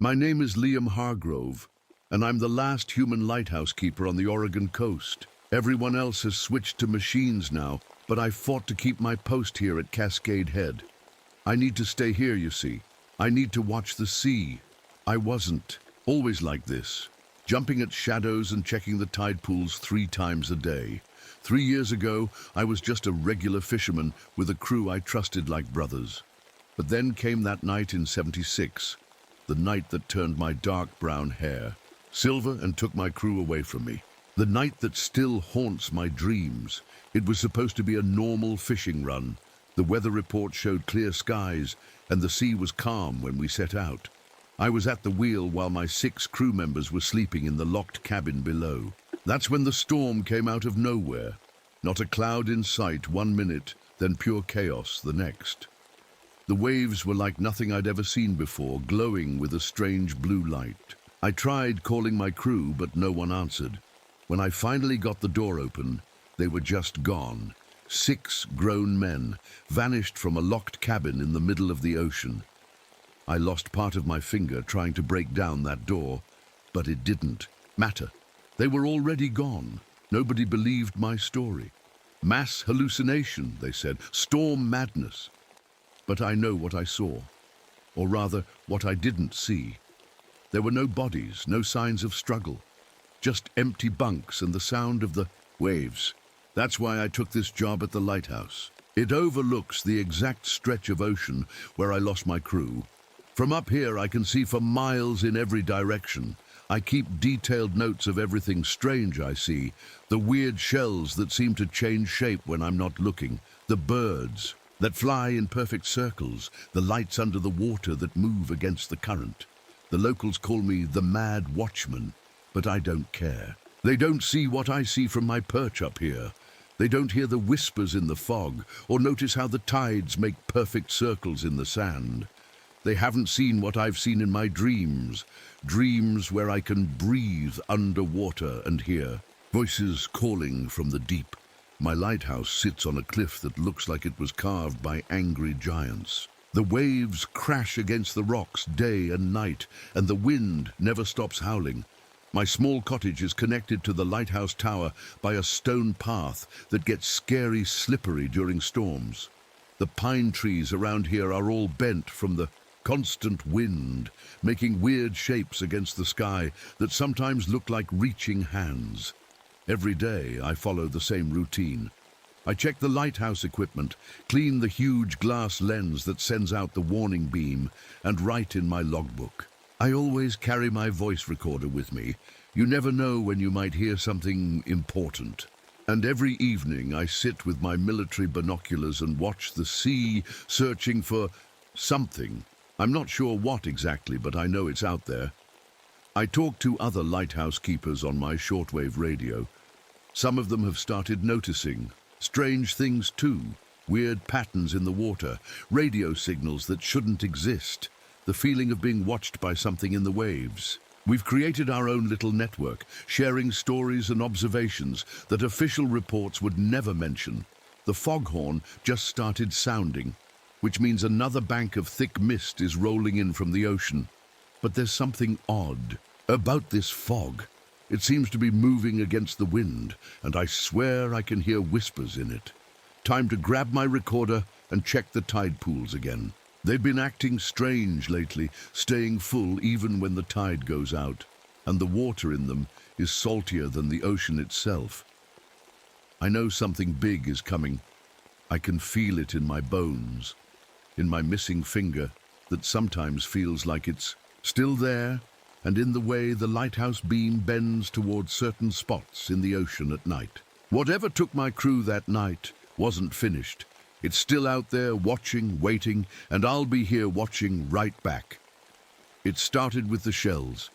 My name is Liam Hargrove, and I'm the last human lighthouse keeper on the Oregon coast. Everyone else has switched to machines now, but I fought to keep my post here at Cascade Head. I need to stay here, you see. I need to watch the sea. I wasn't always like this, jumping at shadows and checking the tide pools 3 times a day. 3 years ago, I was just a regular fisherman with a crew I trusted like brothers. But then came that night in '76, the night that turned my dark brown hair silver and took my crew away from me. The night that still haunts my dreams. It was supposed to be a normal fishing run. The weather report showed clear skies, and the sea was calm when we set out. I was at the wheel while my 6 crew members were sleeping in the locked cabin below. That's when the storm came out of nowhere. Not a cloud in sight 1 minute, then pure chaos the next. The waves were like nothing I'd ever seen before, glowing with a strange blue light. I tried calling my crew, but no one answered. When I finally got the door open, they were just gone. 6 grown men, vanished from a locked cabin in the middle of the ocean. I lost part of my finger trying to break down that door, but it didn't matter. They were already gone. Nobody believed my story. Mass hallucination, they said, storm madness. But I know what I saw, or rather, what I didn't see. There were no bodies, no signs of struggle, just empty bunks and the sound of the waves. That's why I took this job at the lighthouse. It overlooks the exact stretch of ocean where I lost my crew. From up here, I can see for miles in every direction. I keep detailed notes of everything strange I see, the weird shells that seem to change shape when I'm not looking, the birds that fly in perfect circles, the lights under the water that move against the current. The locals call me the Mad Watchman, but I don't care. They don't see what I see from my perch up here. They don't hear the whispers in the fog or notice how the tides make perfect circles in the sand. They haven't seen what I've seen in my dreams, dreams where I can breathe underwater and hear voices calling from the deep. My lighthouse sits on a cliff that looks like it was carved by angry giants. The waves crash against the rocks day and night, and the wind never stops howling. My small cottage is connected to the lighthouse tower by a stone path that gets scary slippery during storms. The pine trees around here are all bent from the constant wind, making weird shapes against the sky that sometimes look like reaching hands. Every day I follow the same routine. I check the lighthouse equipment, clean the huge glass lens that sends out the warning beam, and write in my logbook. I always carry my voice recorder with me. You never know when you might hear something important. And every evening I sit with my military binoculars and watch the sea, searching for something. I'm not sure what exactly, but I know it's out there. I talk to other lighthouse keepers on my shortwave radio. Some of them have started noticing strange things too, weird patterns in the water, radio signals that shouldn't exist, the feeling of being watched by something in the waves. We've created our own little network, sharing stories and observations that official reports would never mention. The foghorn just started sounding, which means another bank of thick mist is rolling in from the ocean. But there's something odd about this fog. It seems to be moving against the wind, and I swear I can hear whispers in it. Time to grab my recorder and check the tide pools again. They've been acting strange lately, staying full even when the tide goes out, and the water in them is saltier than the ocean itself. I know something big is coming. I can feel it in my bones, in my missing finger that sometimes feels like it's still there, and in the way the lighthouse beam bends towards certain spots in the ocean at night. Whatever took my crew that night wasn't finished. It's still out there watching, waiting, and I'll be here watching right back. It started with the shells.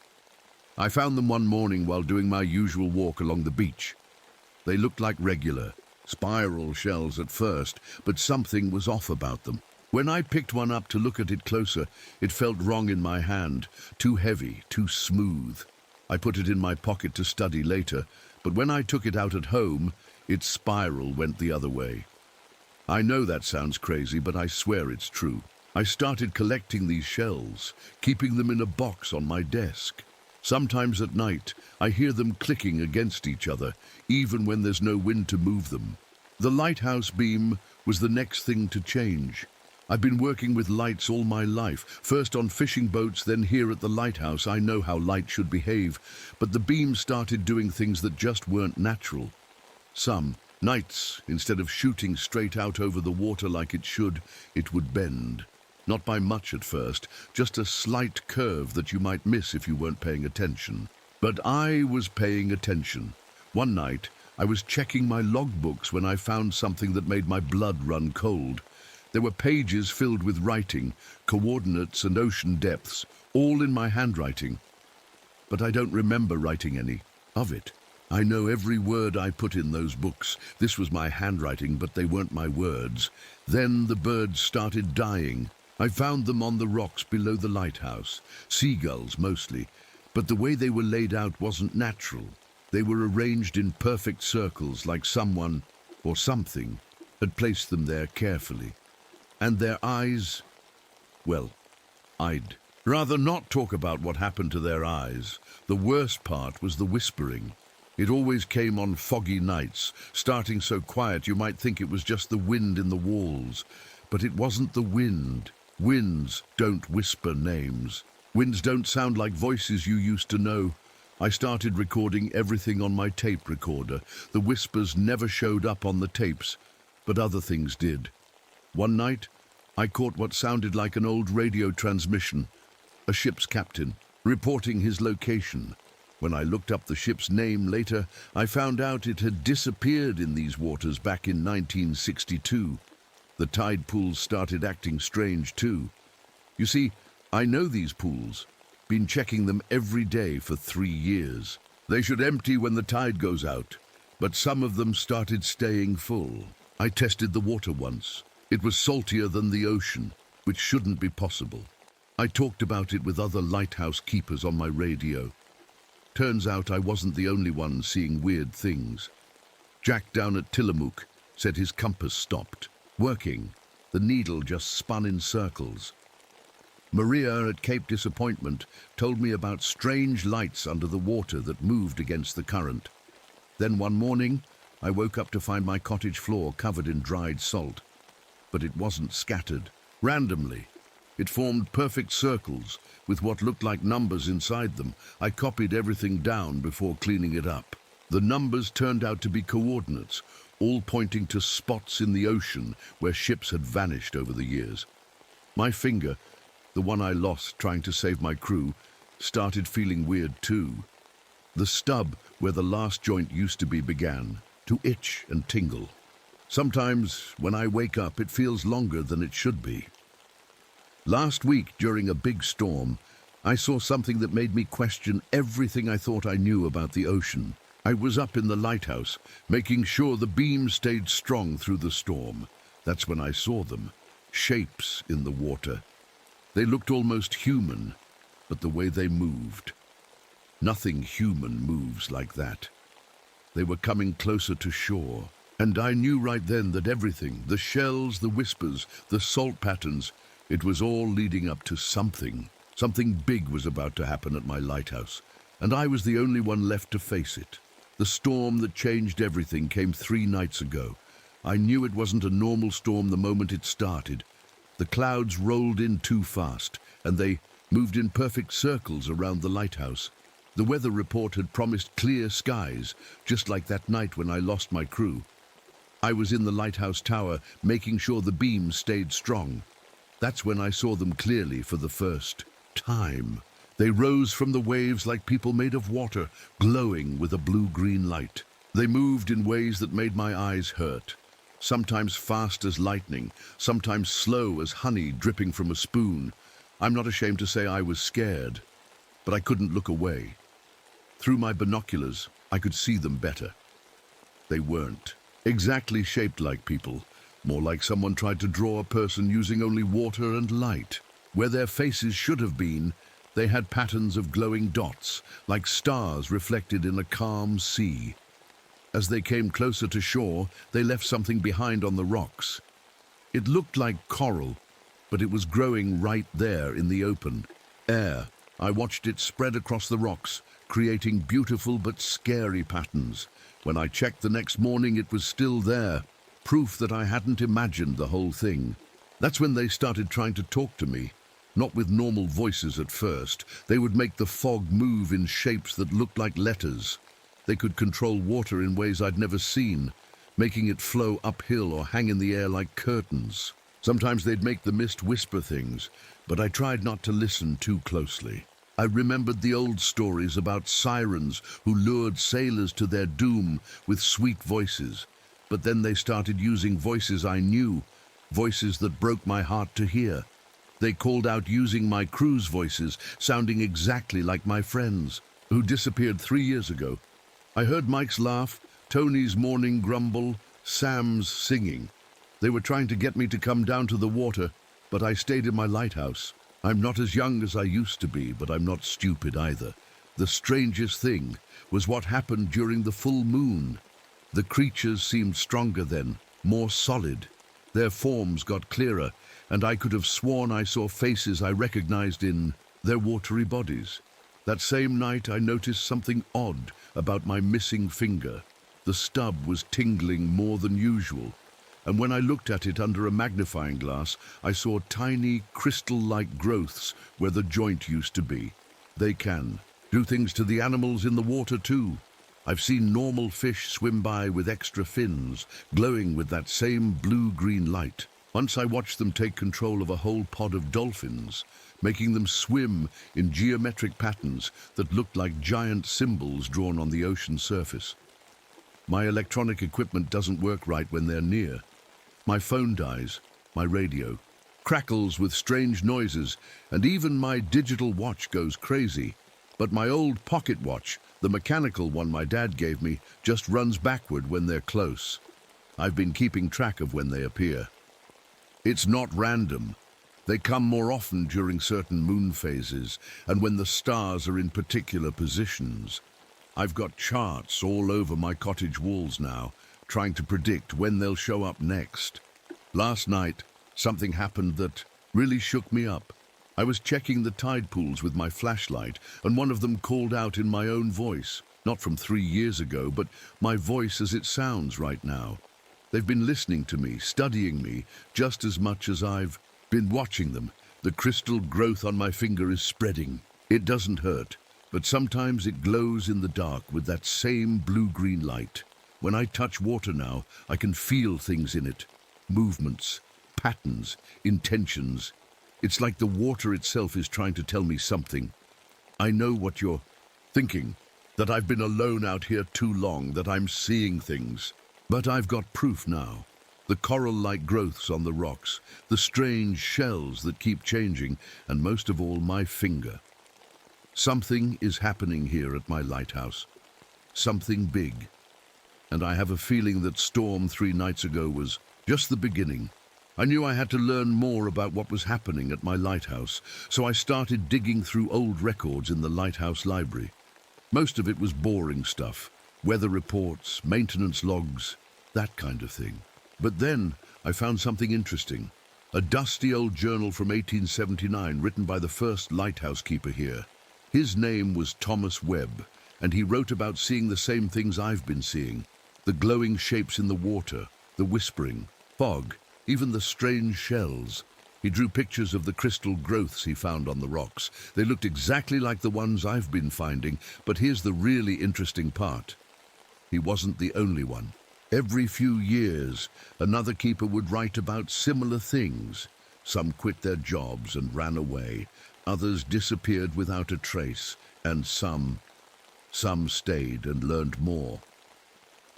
I found them one morning while doing my usual walk along the beach. They looked like regular, spiral shells at first, but something was off about them. When I picked one up to look at it closer, it felt wrong in my hand, too heavy, too smooth. I put it in my pocket to study later, but when I took it out at home, its spiral went the other way. I know that sounds crazy, but I swear it's true. I started collecting these shells, keeping them in a box on my desk. Sometimes at night, I hear them clicking against each other, even when there's no wind to move them. The lighthouse beam was the next thing to change. I've been working with lights all my life, first on fishing boats, then here at the lighthouse. I know how light should behave, but the beam started doing things that just weren't natural. Some nights, instead of shooting straight out over the water like it should, it would bend. Not by much at first, just a slight curve that you might miss if you weren't paying attention. But I was paying attention. One night, I was checking my logbooks when I found something that made my blood run cold. There were pages filled with writing, coordinates and ocean depths, all in my handwriting. But I don't remember writing any of it. I know every word I put in those books. This was my handwriting, but they weren't my words. Then the birds started dying. I found them on the rocks below the lighthouse, seagulls mostly, but the way they were laid out wasn't natural. They were arranged in perfect circles like someone, or something, had placed them there carefully. And their eyes, well, I'd rather not talk about what happened to their eyes. The worst part was the whispering. It always came on foggy nights, starting so quiet you might think it was just the wind in the walls. But it wasn't the wind. Winds don't whisper names. Winds don't sound like voices you used to know. I started recording everything on my tape recorder. The whispers never showed up on the tapes, but other things did. One night, I caught what sounded like an old radio transmission, a ship's captain, reporting his location. When I looked up the ship's name later, I found out it had disappeared in these waters back in 1962. The tide pools started acting strange too. You see, I know these pools. Been checking them every day for 3 years. They should empty when the tide goes out, but some of them started staying full. I tested the water once. It was saltier than the ocean, which shouldn't be possible. I talked about it with other lighthouse keepers on my radio. Turns out I wasn't the only one seeing weird things. Jack down at Tillamook said his compass stopped working. The needle just spun in circles. Maria at Cape Disappointment told me about strange lights under the water that moved against the current. Then one morning, I woke up to find my cottage floor covered in dried salt. But it wasn't scattered. Randomly, it formed perfect circles with what looked like numbers inside them. I copied everything down before cleaning it up. The numbers turned out to be coordinates, all pointing to spots in the ocean where ships had vanished over the years. My finger, the one I lost trying to save my crew, started feeling weird too. The stub where the last joint used to be began to itch and tingle. Sometimes when I wake up, it feels longer than it should be. Last week, during a big storm, I saw something that made me question everything I thought I knew about the ocean. I was up in the lighthouse, making sure the beam stayed strong through the storm. That's when I saw them, shapes in the water. They looked almost human, but the way they moved. Nothing human moves like that. They were coming closer to shore, and I knew right then that everything, the shells, the whispers, the salt patterns, it was all leading up to something. Something big was about to happen at my lighthouse, and I was the only one left to face it. The storm that changed everything came 3 nights ago. I knew it wasn't a normal storm the moment it started. The clouds rolled in too fast, and they moved in perfect circles around the lighthouse. The weather report had promised clear skies, just like that night when I lost my crew. I was in the lighthouse tower, making sure the beams stayed strong. That's when I saw them clearly for the first time. They rose from the waves like people made of water, glowing with a blue-green light. They moved in ways that made my eyes hurt. Sometimes fast as lightning, sometimes slow as honey dripping from a spoon. I'm not ashamed to say I was scared, but I couldn't look away. Through my binoculars, I could see them better. They weren't exactly shaped like people, more like someone tried to draw a person using only water and light. Where their faces should have been, they had patterns of glowing dots, like stars reflected in a calm sea. As they came closer to shore, they left something behind on the rocks. It looked like coral, but it was growing right there in the open air. I watched it spread across the rocks, creating beautiful but scary patterns. When I checked the next morning, it was still there, proof that I hadn't imagined the whole thing. That's when they started trying to talk to me. Not with normal voices at first. They would make the fog move in shapes that looked like letters. They could control water in ways I'd never seen, making it flow uphill or hang in the air like curtains. Sometimes they'd make the mist whisper things, but I tried not to listen too closely. I remembered the old stories about sirens who lured sailors to their doom with sweet voices. But then they started using voices I knew, voices that broke my heart to hear. They called out using my crew's voices, sounding exactly like my friends, who disappeared 3 years ago. I heard Mike's laugh, Tony's morning grumble, Sam's singing. They were trying to get me to come down to the water, but I stayed in my lighthouse. I'm not as young as I used to be, but I'm not stupid either. The strangest thing was what happened during the full moon. The creatures seemed stronger then, more solid. Their forms got clearer, and I could have sworn I saw faces I recognized in their watery bodies. That same night, I noticed something odd about my missing finger. The stub was tingling more than usual, and when I looked at it under a magnifying glass, I saw tiny, crystal-like growths where the joint used to be. They can do things to the animals in the water too. I've seen normal fish swim by with extra fins, glowing with that same blue-green light. Once I watched them take control of a whole pod of dolphins, making them swim in geometric patterns that looked like giant symbols drawn on the ocean surface. My electronic equipment doesn't work right when they're near. My phone dies, my radio crackles with strange noises, and even my digital watch goes crazy. But my old pocket watch, the mechanical one my dad gave me, just runs backward when they're close. I've been keeping track of when they appear. It's not random. They come more often during certain moon phases and when the stars are in particular positions. I've got charts all over my cottage walls now, trying to predict when they'll show up next. Last night, something happened that really shook me up. I was checking the tide pools with my flashlight, and one of them called out in my own voice, not from 3 years ago, but my voice as it sounds right now. They've been listening to me, studying me, just as much as I've been watching them. The crystal growth on my finger is spreading. It doesn't hurt, but sometimes it glows in the dark with that same blue-green light. When I touch water now, I can feel things in it. Movements, patterns, intentions. It's like the water itself is trying to tell me something. I know what you're thinking, that I've been alone out here too long, that I'm seeing things. But I've got proof now. The coral-like growths on the rocks, the strange shells that keep changing, and most of all, my finger. Something is happening here at my lighthouse. Something big. And I have a feeling that Storm 3 nights ago was just the beginning. I knew I had to learn more about what was happening at my lighthouse, so I started digging through old records in the lighthouse library. Most of it was boring stuff. Weather reports, maintenance logs, that kind of thing. But then I found something interesting. A dusty old journal from 1879 written by the first lighthouse keeper here. His name was Thomas Webb, and he wrote about seeing the same things I've been seeing. The glowing shapes in the water, the whispering, fog, even the strange shells. He drew pictures of the crystal growths he found on the rocks. They looked exactly like the ones I've been finding, but here's the really interesting part. He wasn't the only one. Every few years, another keeper would write about similar things. Some quit their jobs and ran away. Others disappeared without a trace. And some stayed and learned more.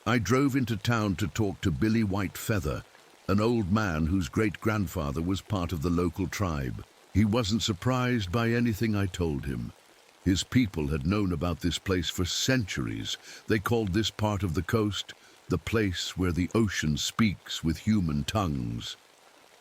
I drove into town to talk to Billy Whitefeather, an old man whose great-grandfather was part of the local tribe. He wasn't surprised by anything I told him. His people had known about this place for centuries. They called this part of the coast the place where the ocean speaks with human tongues.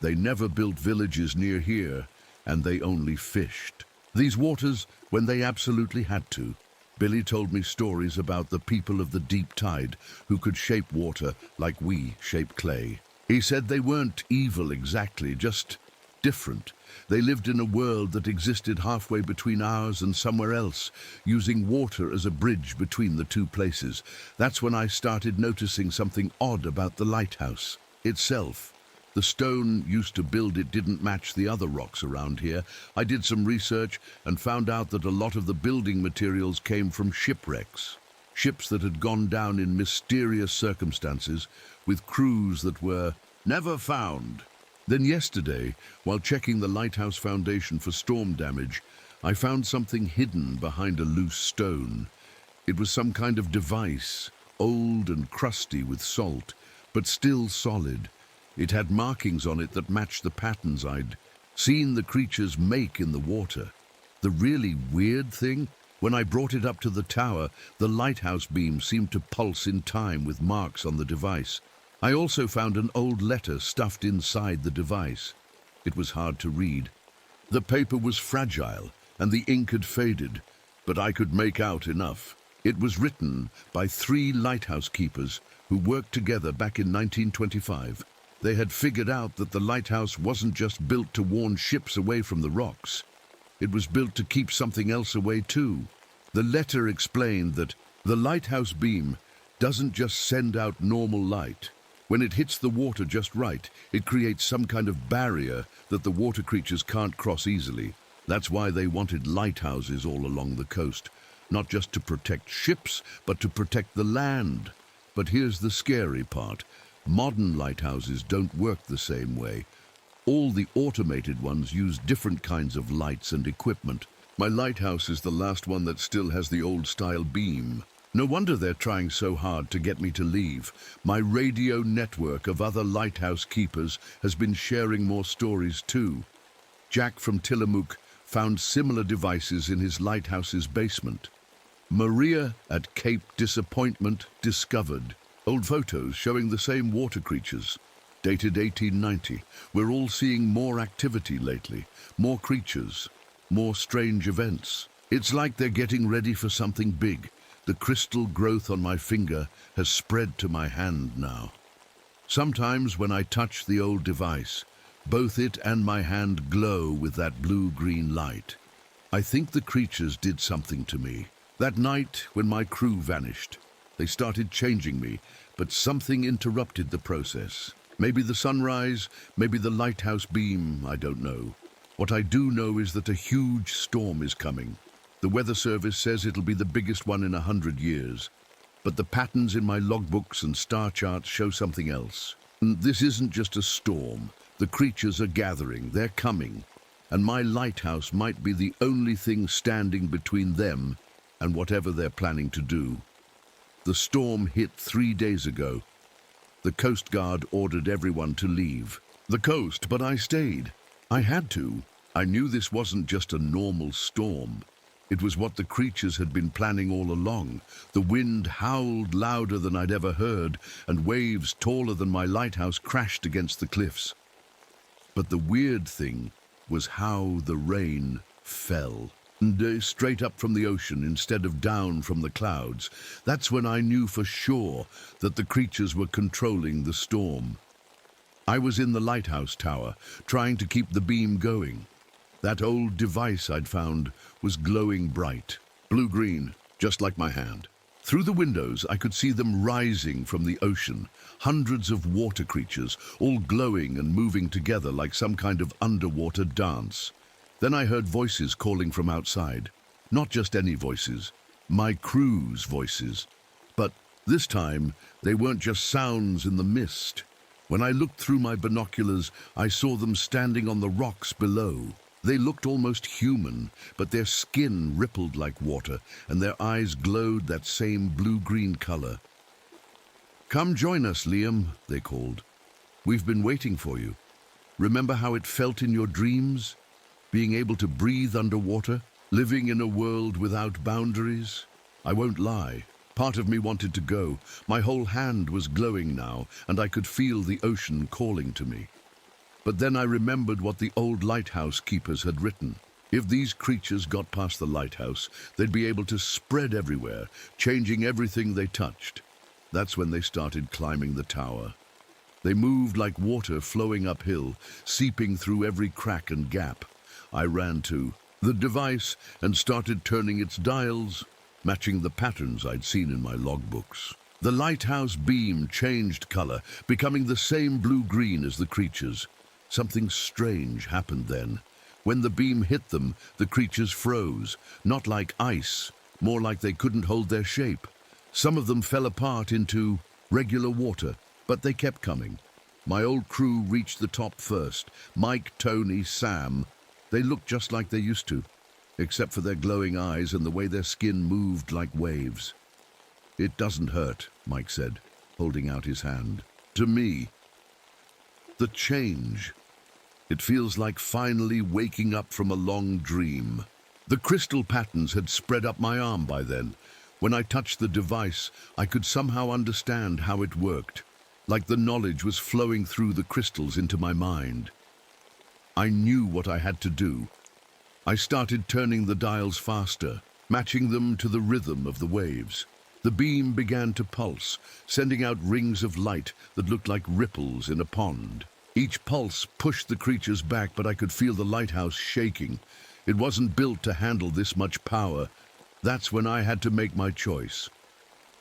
They never built villages near here, and they only fished these waters when they absolutely had to. Billy told me stories about the people of the deep tide who could shape water like we shape clay. He said they weren't evil exactly, just different. They lived in a world that existed halfway between ours and somewhere else, using water as a bridge between the two places. That's when I started noticing something odd about the lighthouse itself. The stone used to build it didn't match the other rocks around here. I did some research and found out that a lot of the building materials came from shipwrecks. Ships that had gone down in mysterious circumstances, with crews that were never found. Then yesterday, while checking the lighthouse foundation for storm damage, I found something hidden behind a loose stone. It was some kind of device, old and crusty with salt, but still solid. It had markings on it that matched the patterns I'd seen the creatures make in the water. The really weird thing, when I brought it up to the tower, the lighthouse beam seemed to pulse in time with marks on the device. I also found an old letter stuffed inside the device. It was hard to read. The paper was fragile and the ink had faded, but I could make out enough. It was written by 3 lighthouse keepers who worked together back in 1925. They had figured out that the lighthouse wasn't just built to warn ships away from the rocks. It was built to keep something else away too. The letter explained that the lighthouse beam doesn't just send out normal light. When it hits the water just right, it creates some kind of barrier that the water creatures can't cross easily. That's why they wanted lighthouses all along the coast, not just to protect ships, but to protect the land. But here's the scary part. Modern lighthouses don't work the same way. All the automated ones use different kinds of lights and equipment. My lighthouse is the last one that still has the old-style beam. No wonder they're trying so hard to get me to leave. My radio network of other lighthouse keepers has been sharing more stories too. Jack from Tillamook found similar devices in his lighthouse's basement. Maria at Cape Disappointment discovered old photos showing the same water creatures. Dated 1890. We're all seeing more activity lately, more creatures, more strange events. It's like they're getting ready for something big. The crystal growth on my finger has spread to my hand now. Sometimes when I touch the old device, both it and my hand glow with that blue-green light. I think the creatures did something to me. That night when my crew vanished, they started changing me, but something interrupted the process. Maybe the sunrise, maybe the lighthouse beam, I don't know. What I do know is that a huge storm is coming. The weather service says it'll be the biggest one in 100 years. But the patterns in my logbooks and star charts show something else. And this isn't just a storm. The creatures are gathering, they're coming. And my lighthouse might be the only thing standing between them and whatever they're planning to do. The storm hit 3 days ago. The Coast Guard ordered everyone to leave the coast, but I stayed. I had to. I knew this wasn't just a normal storm. It was what the creatures had been planning all along. The wind howled louder than I'd ever heard, and waves taller than my lighthouse crashed against the cliffs. But the weird thing was how the rain fell. And straight up from the ocean instead of down from the clouds. That's when I knew for sure that the creatures were controlling the storm. I was in the lighthouse tower, trying to keep the beam going. That old device I'd found was glowing bright, blue-green, just like my hand. Through the windows, I could see them rising from the ocean, hundreds of water creatures, all glowing and moving together like some kind of underwater dance. Then I heard voices calling from outside. Not just any voices, my crew's voices. But this time, they weren't just sounds in the mist. When I looked through my binoculars, I saw them standing on the rocks below. They looked almost human, but their skin rippled like water, and their eyes glowed that same blue-green color. "Come join us, Liam," they called. "We've been waiting for you. Remember how it felt in your dreams? Being able to breathe underwater, living in a world without boundaries? I won't lie. Part of me wanted to go. My whole hand was glowing now, and I could feel the ocean calling to me. But then I remembered what the old lighthouse keepers had written. If these creatures got past the lighthouse, they'd be able to spread everywhere, changing everything they touched. That's when they started climbing the tower. They moved like water flowing uphill, seeping through every crack and gap. I ran to the device and started turning its dials, matching the patterns I'd seen in my logbooks. The lighthouse beam changed color, becoming the same blue-green as the creatures. Something strange happened then. When the beam hit them, the creatures froze, not like ice, more like they couldn't hold their shape. Some of them fell apart into regular water, but they kept coming. My old crew reached the top first. Mike, Tony, Sam. They looked just like they used to, except for their glowing eyes and the way their skin moved like waves. "It doesn't hurt," Mike said, holding out his hand. To me, the change. It feels like finally waking up from a long dream. The crystal patterns had spread up my arm by then. When I touched the device, I could somehow understand how it worked, like the knowledge was flowing through the crystals into my mind. I knew what I had to do. I started turning the dials faster, matching them to the rhythm of the waves. The beam began to pulse, sending out rings of light that looked like ripples in a pond. Each pulse pushed the creatures back, but I could feel the lighthouse shaking. It wasn't built to handle this much power. That's when I had to make my choice.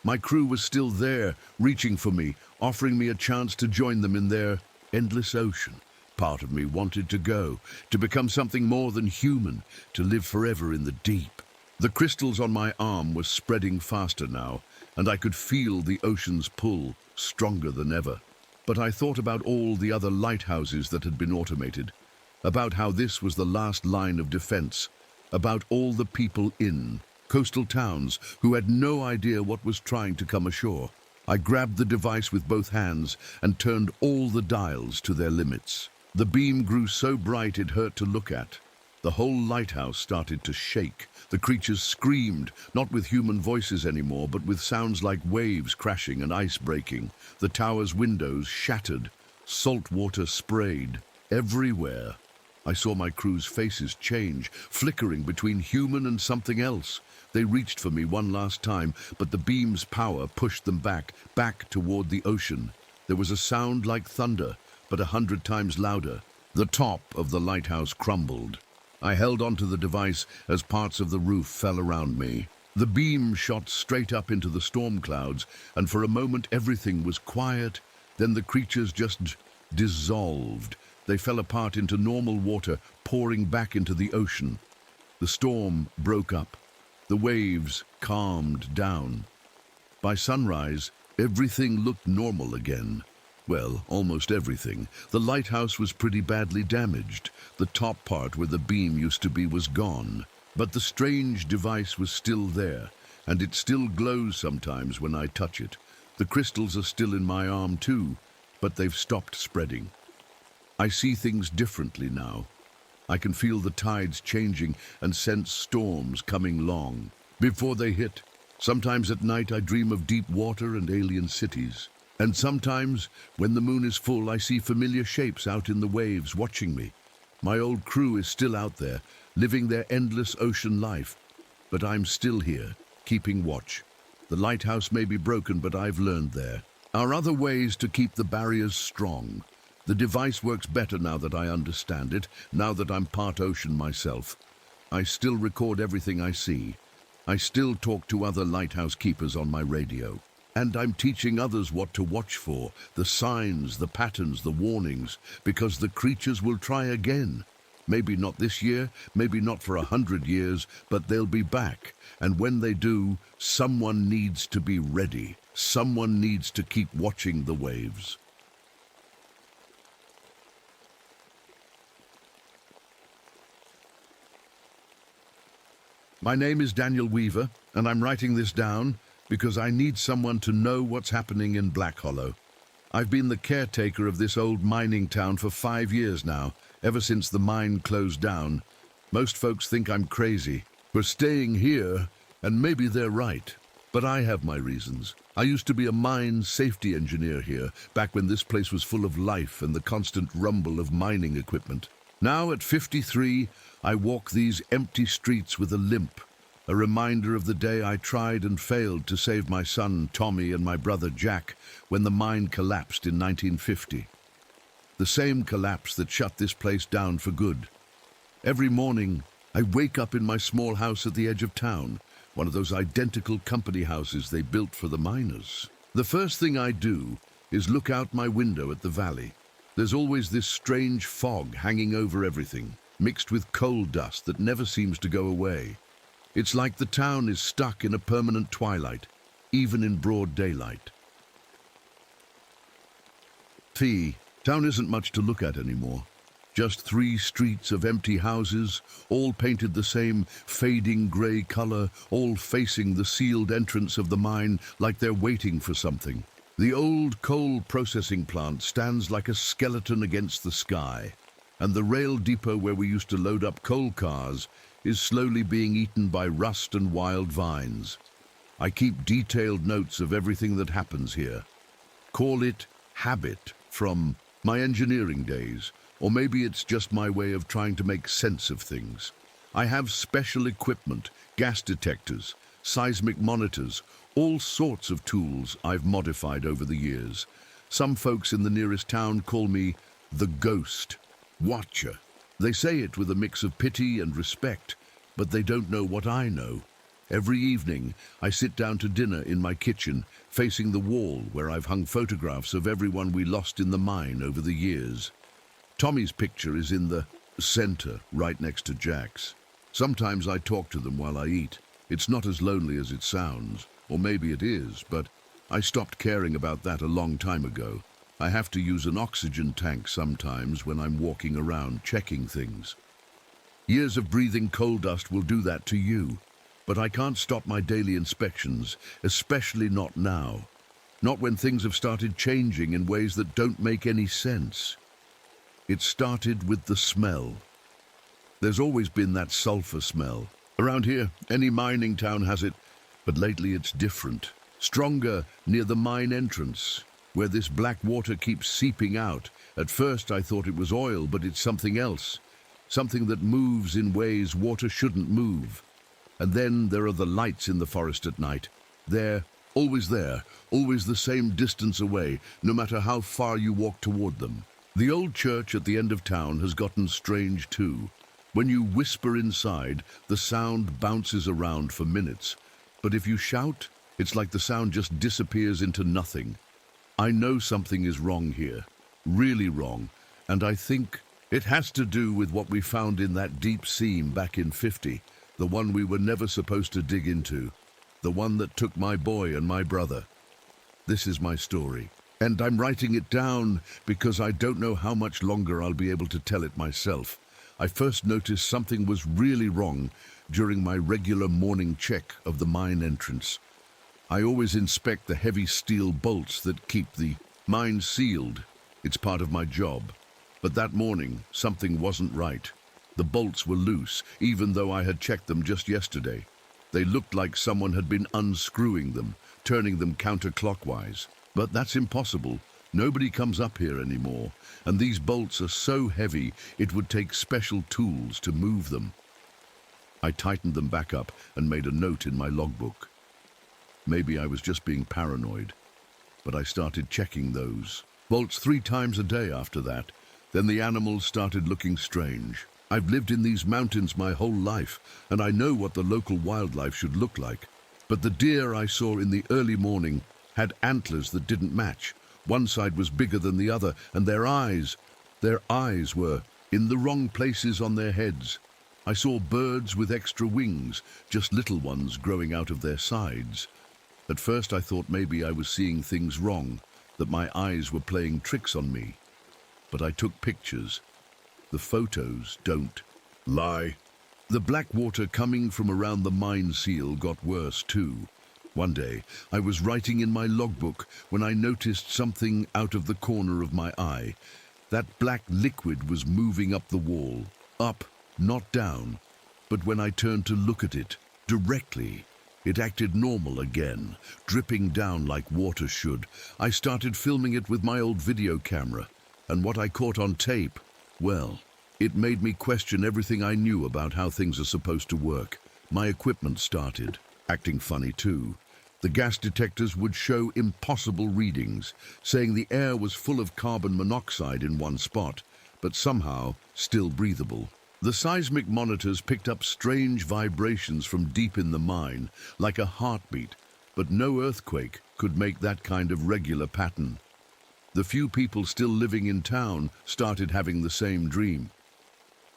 My crew was still there, reaching for me, offering me a chance to join them in their endless ocean. Part of me wanted to go, to become something more than human, to live forever in the deep. The crystals on my arm were spreading faster now, and I could feel the ocean's pull, stronger than ever. But I thought about all the other lighthouses that had been automated, about how this was the last line of defense, about all the people in coastal towns who had no idea what was trying to come ashore. I grabbed the device with both hands and turned all the dials to their limits. The beam grew so bright it hurt to look at. The whole lighthouse started to shake. The creatures screamed, not with human voices anymore, but with sounds like waves crashing and ice breaking. The tower's windows shattered. Salt water sprayed everywhere. I saw my crew's faces change, flickering between human and something else. They reached for me one last time, but the beam's power pushed them back toward the ocean. There was a sound like thunder, but 100 times louder. The top of the lighthouse crumbled. I held onto the device as parts of the roof fell around me. The beam shot straight up into the storm clouds, and for a moment everything was quiet. Then the creatures just dissolved. They fell apart into normal water, pouring back into the ocean. The storm broke up. The waves calmed down. By sunrise, everything looked normal again. Well, almost everything. The lighthouse was pretty badly damaged. The top part where the beam used to be was gone. But the strange device was still there, and it still glows sometimes when I touch it. The crystals are still in my arm too, but they've stopped spreading. I see things differently now. I can feel the tides changing and sense storms coming long. Before they hit, sometimes at night I dream of deep water and alien cities. And sometimes, when the moon is full, I see familiar shapes out in the waves watching me. My old crew is still out there, living their endless ocean life. But I'm still here, keeping watch. The lighthouse may be broken, but I've learned there are other ways to keep the barriers strong. The device works better now that I understand it, now that I'm part ocean myself. I still record everything I see. I still talk to other lighthouse keepers on my radio. And I'm teaching others what to watch for, the signs, the patterns, the warnings, because the creatures will try again. Maybe not this year, maybe not for 100 years, but they'll be back. And when they do, someone needs to be ready. Someone needs to keep watching the waves. My name is Daniel Weaver, and I'm writing this down because I need someone to know what's happening in Black Hollow. I've been the caretaker of this old mining town for 5 years now, ever since the mine closed down. Most folks think I'm crazy for staying here, and maybe they're right. But I have my reasons. I used to be a mine safety engineer here, back when this place was full of life and the constant rumble of mining equipment. Now, at 53, I walk these empty streets with a limp. a reminder of the day I tried and failed to save my son Tommy and my brother Jack when the mine collapsed in 1950. The same collapse that shut this place down for good. Every morning, I wake up in my small house at the edge of town, one of those identical company houses they built for the miners. The first thing I do is look out my window at the valley. There's always this strange fog hanging over everything, mixed with coal dust that never seems to go away. It's like the town is stuck in a permanent twilight, even in broad daylight. Town isn't much to look at anymore. Just 3 streets of empty houses, all painted the same fading grey colour, all facing the sealed entrance of the mine like they're waiting for something. The old coal processing plant stands like a skeleton against the sky, and the rail depot where we used to load up coal cars is slowly being eaten by rust and wild vines. I keep detailed notes of everything that happens here. Call it habit from my engineering days, or maybe it's just my way of trying to make sense of things. I have special equipment, gas detectors, seismic monitors, all sorts of tools I've modified over the years. Some folks in the nearest town call me the Ghost Watcher. They say it with a mix of pity and respect, but they don't know what I know. Every evening, I sit down to dinner in my kitchen, facing the wall where I've hung photographs of everyone we lost in the mine over the years. Tommy's picture is in the center, right next to Jack's. Sometimes I talk to them while I eat. It's not as lonely as it sounds, or maybe it is, but I stopped caring about that a long time ago. I have to use an oxygen tank sometimes when I'm walking around checking things. Years of breathing coal dust will do that to you, but I can't stop my daily inspections, especially not now. Not when things have started changing in ways that don't make any sense. It started with the smell. There's always been that sulfur smell. Around here, any mining town has it, but lately it's different. Stronger near the mine entrance, where this black water keeps seeping out. At first I thought it was oil, but it's something else. Something that moves in ways water shouldn't move. And then there are the lights in the forest at night. There, always the same distance away, no matter how far you walk toward them. The old church at the end of town has gotten strange too. When you whisper inside, the sound bounces around for minutes. But if you shout, it's like the sound just disappears into nothing. I know something is wrong here, really wrong, and I think it has to do with what we found in that deep seam back in '50, the one we were never supposed to dig into, the one that took my boy and my brother. This is my story, and I'm writing it down because I don't know how much longer I'll be able to tell it myself. I first noticed something was really wrong during my regular morning check of the mine entrance. I always inspect the heavy steel bolts that keep the mine sealed. It's part of my job. But that morning, something wasn't right. The bolts were loose, even though I had checked them just yesterday. They looked like someone had been unscrewing them, turning them counterclockwise. But that's impossible. Nobody comes up here anymore, and these bolts are so heavy it would take special tools to move them. I tightened them back up and made a note in my logbook. Maybe I was just being paranoid, but I started checking those bolts 3 times a day after that. Then the animals started looking strange. I've lived in these mountains my whole life, and I know what the local wildlife should look like. But the deer I saw in the early morning had antlers that didn't match. One side was bigger than the other, and their eyes were in the wrong places on their heads. I saw birds with extra wings, just little ones growing out of their sides. At first I thought maybe I was seeing things wrong, that my eyes were playing tricks on me. But I took pictures. The photos don't lie. The black water coming from around the mine seal got worse too. One day, I was writing in my logbook when I noticed something out of the corner of my eye. That black liquid was moving up the wall. Up, not down. But when I turned to look at it, directly, it acted normal again, dripping down like water should. I started filming it with my old video camera, and what I caught on tape, well, it made me question everything I knew about how things are supposed to work. My equipment started acting funny too. The gas detectors would show impossible readings, saying the air was full of carbon monoxide in one spot, but somehow still breathable. The seismic monitors picked up strange vibrations from deep in the mine, like a heartbeat, but no earthquake could make that kind of regular pattern. The few people still living in town started having the same dream.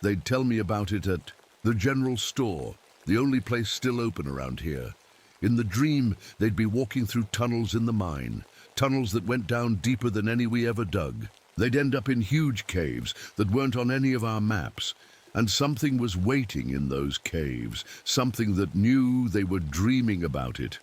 They'd tell me about it at the general store, the only place still open around here. In the dream, they'd be walking through tunnels in the mine, tunnels that went down deeper than any we ever dug. They'd end up in huge caves that weren't on any of our maps, and something was waiting in those caves, something that knew they were dreaming about it.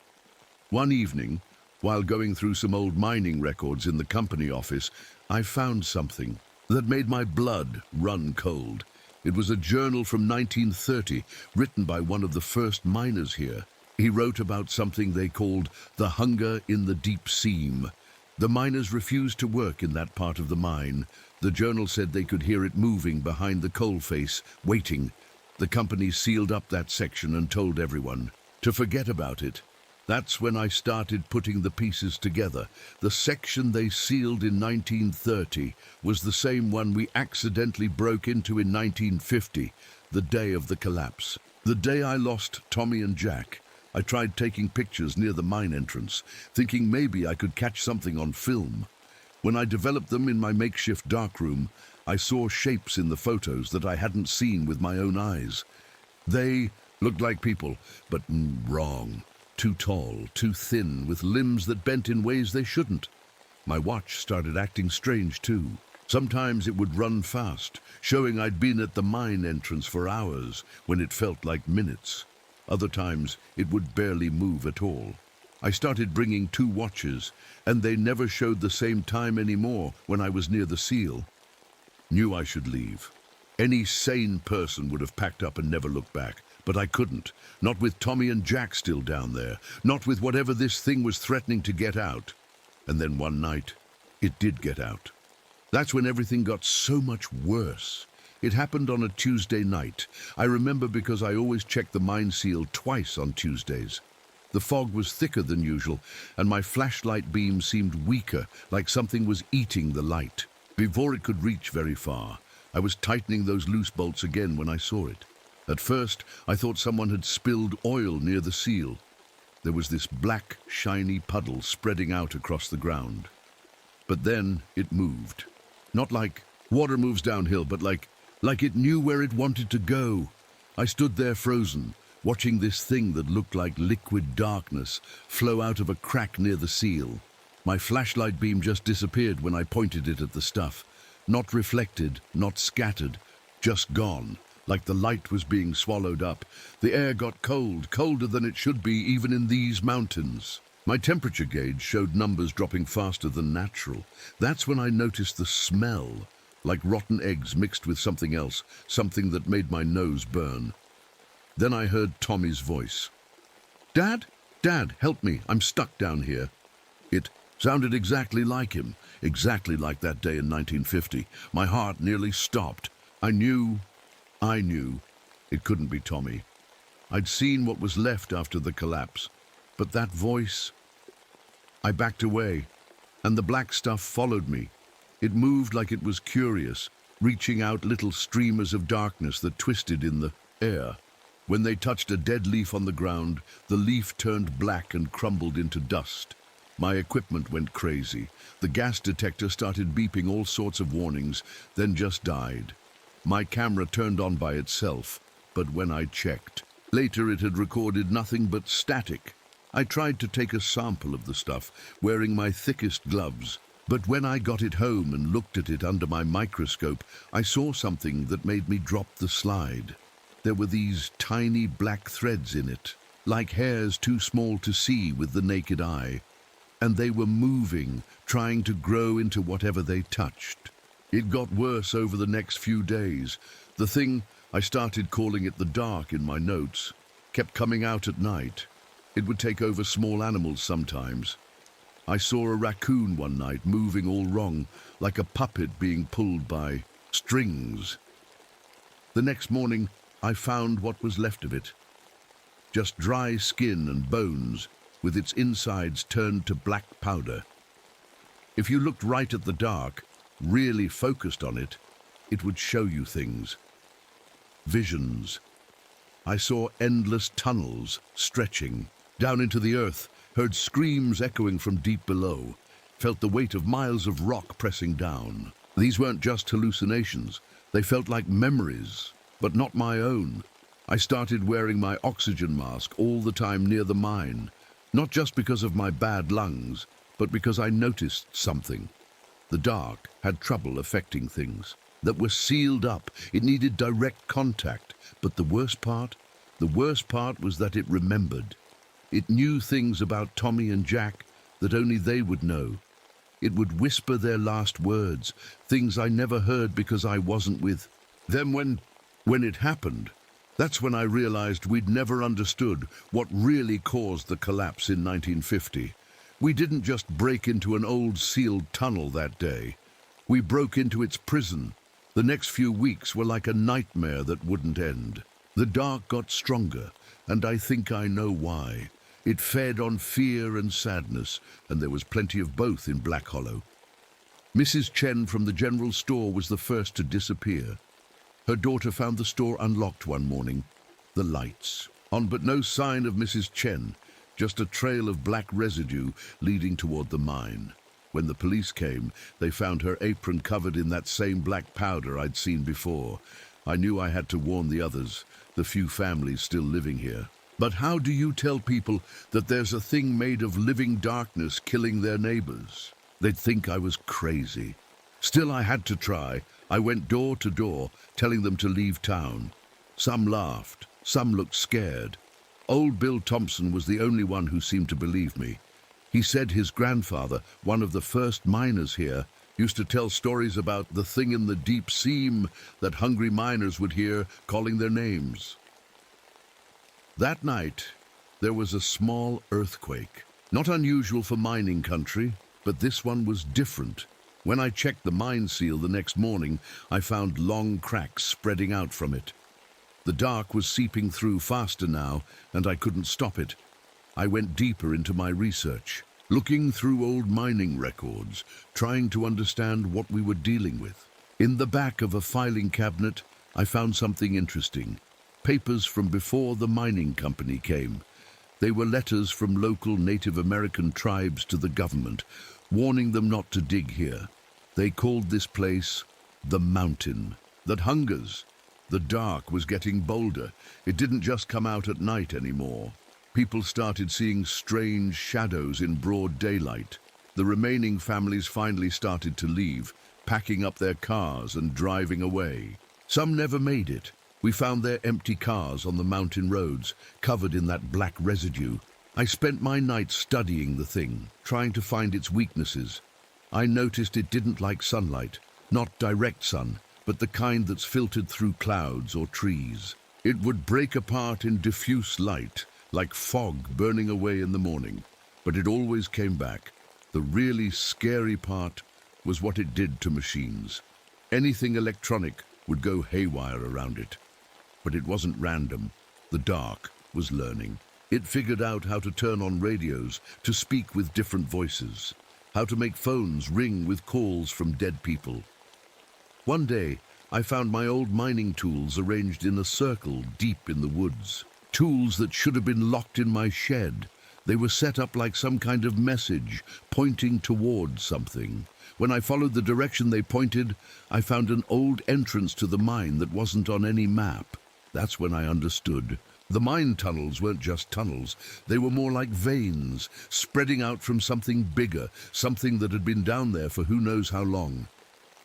One evening, while going through some old mining records in the company office, I found something that made my blood run cold. It was a journal from 1930, written by one of the first miners here. He wrote about something they called the hunger in the deep seam. The miners refused to work in that part of the mine. The journal said they could hear it moving behind the coalface, waiting. The company sealed up that section and told everyone to forget about it. That's when I started putting the pieces together. The section they sealed in 1930 was the same one we accidentally broke into in 1950, the day of the collapse. The day I lost Tommy and Jack. I tried taking pictures near the mine entrance, thinking maybe I could catch something on film. When I developed them in my makeshift darkroom, I saw shapes in the photos that I hadn't seen with my own eyes. They looked like people, but wrong. Too tall, too thin, with limbs that bent in ways they shouldn't. My watch started acting strange too. Sometimes it would run fast, showing I'd been at the mine entrance for hours when it felt like minutes. Other times, it would barely move at all. I started bringing 2 watches, and they never showed the same time anymore when I was near the seal. Knew I should leave. Any sane person would have packed up and never looked back, but I couldn't. Not with Tommy and Jack still down there. Not with whatever this thing was threatening to get out. And then one night, it did get out. That's when everything got so much worse. It happened on a Tuesday night. I remember because I always checked the mine seal twice on Tuesdays. The fog was thicker than usual, and my flashlight beam seemed weaker, like something was eating the light. Before it could reach very far, I was tightening those loose bolts again when I saw it. At first, I thought someone had spilled oil near the seal. There was this black, shiny puddle spreading out across the ground. But then it moved. Not like water moves downhill, but like it knew where it wanted to go. I stood there frozen, watching this thing that looked like liquid darkness flow out of a crack near the seal. My flashlight beam just disappeared when I pointed it at the stuff. Not reflected, not scattered, just gone, like the light was being swallowed up. The air got cold, colder than it should be even in these mountains. My temperature gauge showed numbers dropping faster than natural. That's when I noticed the smell, like rotten eggs mixed with something else, something that made my nose burn. Then I heard Tommy's voice. "Dad? Dad, help me, I'm stuck down here." It sounded exactly like him, exactly like that day in 1950. My heart nearly stopped. I knew it couldn't be Tommy. I'd seen what was left after the collapse, but that voice... I backed away, and the black stuff followed me. It moved like it was curious, reaching out little streamers of darkness that twisted in the air. When they touched a dead leaf on the ground, the leaf turned black and crumbled into dust. My equipment went crazy. The gas detector started beeping all sorts of warnings, then just died. My camera turned on by itself, but when I checked, later it had recorded nothing but static. I tried to take a sample of the stuff, wearing my thickest gloves. But when I got it home and looked at it under my microscope, I saw something that made me drop the slide. There were these tiny black threads in it, like hairs too small to see with the naked eye. And they were moving, trying to grow into whatever they touched. It got worse over the next few days. The thing, I started calling it the dark in my notes, kept coming out at night. It would take over small animals sometimes. I saw a raccoon one night moving all wrong, like a puppet being pulled by strings. The next morning, I found what was left of it. just dry skin and bones, with its insides turned to black powder. If you looked right at the dark, really focused on it, it would show you things. Visions. I saw endless tunnels stretching down into the earth, heard screams echoing from deep below, felt the weight of miles of rock pressing down. These weren't just hallucinations. They felt like memories, but not my own. I started wearing my oxygen mask all the time near the mine, not just because of my bad lungs, but because I noticed something. The dark had trouble affecting things that were sealed up. It needed direct contact, but the worst part was that it remembered. It knew things about Tommy and Jack that only they would know. It would whisper their last words, things I never heard because I wasn't with them when it happened. That's when I realized we'd never understood what really caused the collapse in 1950. We didn't just break into an old sealed tunnel that day. We broke into its prison. The next few weeks were like a nightmare that wouldn't end. The dark got stronger, and I think I know why. It fed on fear and sadness, and there was plenty of both in Black Hollow. Mrs. Chen from the general store was the first to disappear. Her daughter found the store unlocked one morning. The lights on, but no sign of Mrs. Chen, just a trail of black residue leading toward the mine. When the police came, they found her apron covered in that same black powder I'd seen before. I knew I had to warn the others, the few families still living here. But how do you tell people that there's a thing made of living darkness killing their neighbors? They'd think I was crazy. Still, I had to try. I went door to door, telling them to leave town. Some laughed, some looked scared. Old Bill Thompson was the only one who seemed to believe me. He said his grandfather, one of the first miners here, used to tell stories about the thing in the deep seam that hungry miners would hear calling their names. That night, there was a small earthquake. Not unusual for mining country, but this one was different. When I checked the mine seal the next morning, I found long cracks spreading out from it. The dark was seeping through faster now, and I couldn't stop it. I went deeper into my research, looking through old mining records, trying to understand what we were dealing with. In the back of a filing cabinet, I found something interesting. Papers from before the mining company came. They were letters from local Native American tribes to the government, warning them not to dig here. They called this place the Mountain. That hungers. The dark was getting bolder. It didn't just come out at night anymore. People started seeing strange shadows in broad daylight. The remaining families finally started to leave, packing up their cars and driving away. Some never made it. We found their empty cars on the mountain roads, covered in that black residue. I spent my nights studying the thing, trying to find its weaknesses. I noticed it didn't like sunlight, not direct sun, but the kind that's filtered through clouds or trees. It would break apart in diffuse light, like fog burning away in the morning. But it always came back. The really scary part was what it did to machines. Anything electronic would go haywire around it. But it wasn't random. The dark was learning. It figured out how to turn on radios to speak with different voices, how to make phones ring with calls from dead people. One day, I found my old mining tools arranged in a circle deep in the woods. Tools that should have been locked in my shed. They were set up like some kind of message, pointing towards something. When I followed the direction they pointed, I found an old entrance to the mine that wasn't on any map. That's when I understood. The mine tunnels weren't just tunnels. They were more like veins, spreading out from something bigger, something that had been down there for who knows how long.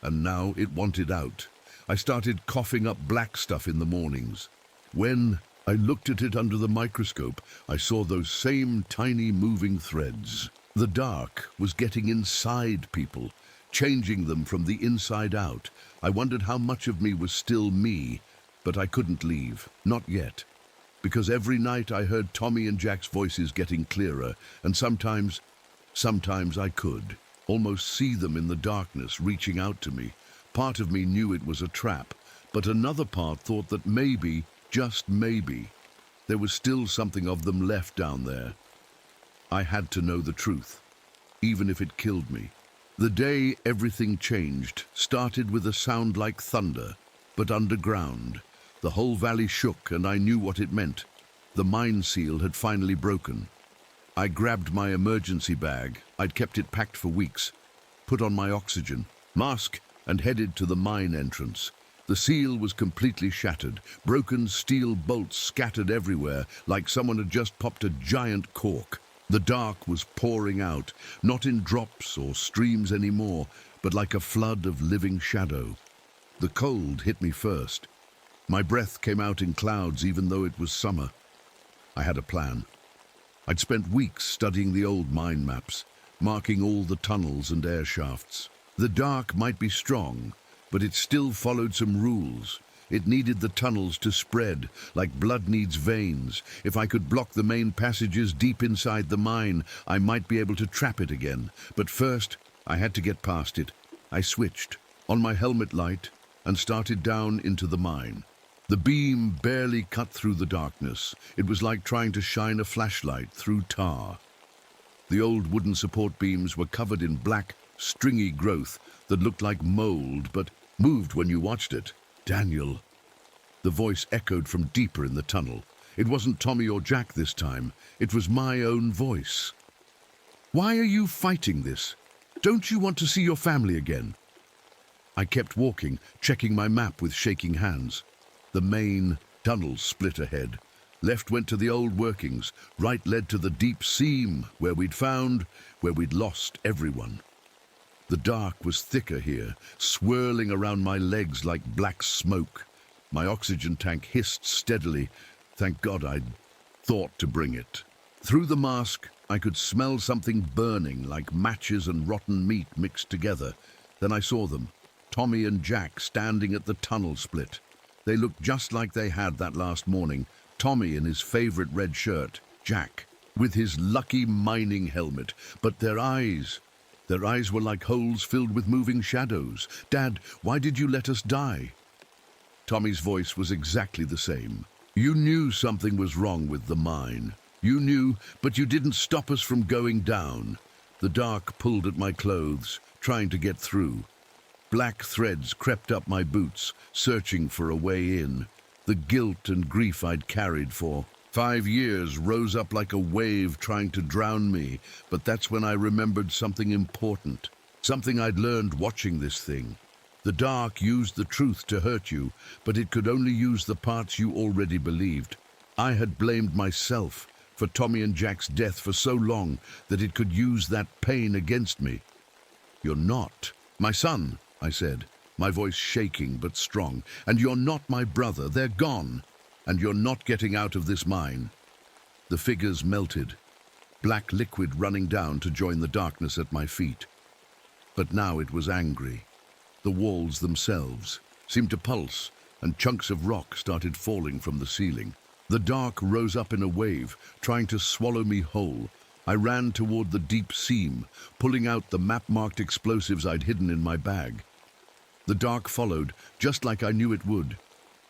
And now it wanted out. I started coughing up black stuff in the mornings. When I looked at it under the microscope, I saw those same tiny moving threads. The dark was getting inside people, changing them from the inside out. I wondered how much of me was still me, but I couldn't leave, not yet. Because every night I heard Tommy and Jack's voices getting clearer, and sometimes I could almost see them in the darkness reaching out to me. Part of me knew it was a trap, but another part thought that maybe, just maybe, There was still something of them left down there. I had to know the truth, even if it killed me. The day everything changed started with a sound like thunder, but underground. The whole valley shook, and I knew what it meant. The mine seal had finally broken. I grabbed my emergency bag. I'd kept it packed for weeks, put on my oxygen mask, and headed to the mine entrance. The seal was completely shattered, broken steel bolts scattered everywhere, like someone had just popped a giant cork. The dark was pouring out, not in drops or streams anymore, but like a flood of living shadow. The cold hit me first. My breath came out in clouds even though it was summer. I had a plan. I'd spent weeks studying the old mine maps, marking all the tunnels and air shafts. The dark might be strong, but it still followed some rules. It needed the tunnels to spread, like blood needs veins. If I could block the main passages deep inside the mine, I might be able to trap it again. But first, I had to get past it. I switched on my helmet light and started down into the mine. The beam barely cut through the darkness. It was like trying to shine a flashlight through tar. The old wooden support beams were covered in black, stringy growth that looked like mold, but moved when you watched it. "Daniel." The voice echoed from deeper in the tunnel. It wasn't Tommy or Jack this time. It was my own voice. "Why are you fighting this? Don't you want to see your family again?" I kept walking, checking my map with shaking hands. The main tunnel split ahead. Left went to the old workings. Right led to the deep seam, where we'd lost everyone. The dark was thicker here, swirling around my legs like black smoke. My oxygen tank hissed steadily. Thank God I'd thought to bring it. Through the mask, I could smell something burning, like matches and rotten meat mixed together. Then I saw them, Tommy and Jack, standing at the tunnel split. They looked just like they had that last morning. Tommy in his favorite red shirt, Jack with his lucky mining helmet. But their eyes were like holes filled with moving shadows. "Dad, why did you let us die?" Tommy's voice was exactly the same. "You knew something was wrong with the mine. You knew, but you didn't stop us from going down." The dark pulled at my clothes, trying to get through. Black threads crept up my boots, searching for a way in. The guilt and grief I'd carried for 5 years rose up like a wave trying to drown me, but that's when I remembered something important, something I'd learned watching this thing. The dark used the truth to hurt you, but it could only use the parts you already believed. I had blamed myself for Tommy and Jack's death for so long that it could use that pain against me. "You're not my son," I said, my voice shaking but strong. "And you're not my brother. They're gone. And you're not getting out of this mine." The figures melted, black liquid running down to join the darkness at my feet. But now it was angry. The walls themselves seemed to pulse, and chunks of rock started falling from the ceiling. The dark rose up in a wave, trying to swallow me whole. I ran toward the deep seam, pulling out the map-marked explosives I'd hidden in my bag. The dark followed, just like I knew it would.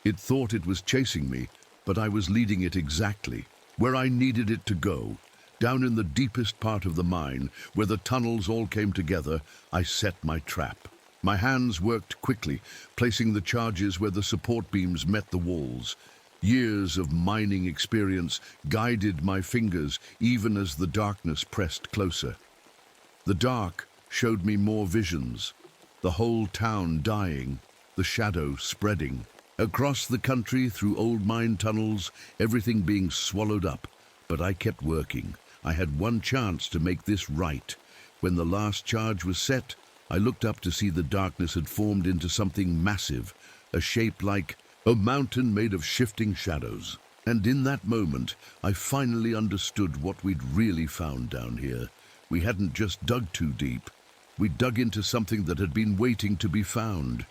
It thought it was chasing me, but I was leading it exactly where I needed it to go. Down in the deepest part of the mine, where the tunnels all came together, I set my trap. My hands worked quickly, placing the charges where the support beams met the walls. Years of mining experience guided my fingers even as the darkness pressed closer. The dark showed me more visions. The whole town dying, the shadow spreading. Across the country, through old mine tunnels, everything being swallowed up. But I kept working. I had one chance to make this right. When the last charge was set, I looked up to see the darkness had formed into something massive, a shape like a mountain made of shifting shadows. And in that moment, I finally understood what we'd really found down here. We hadn't just dug too deep. We dug into something that had been waiting to be found.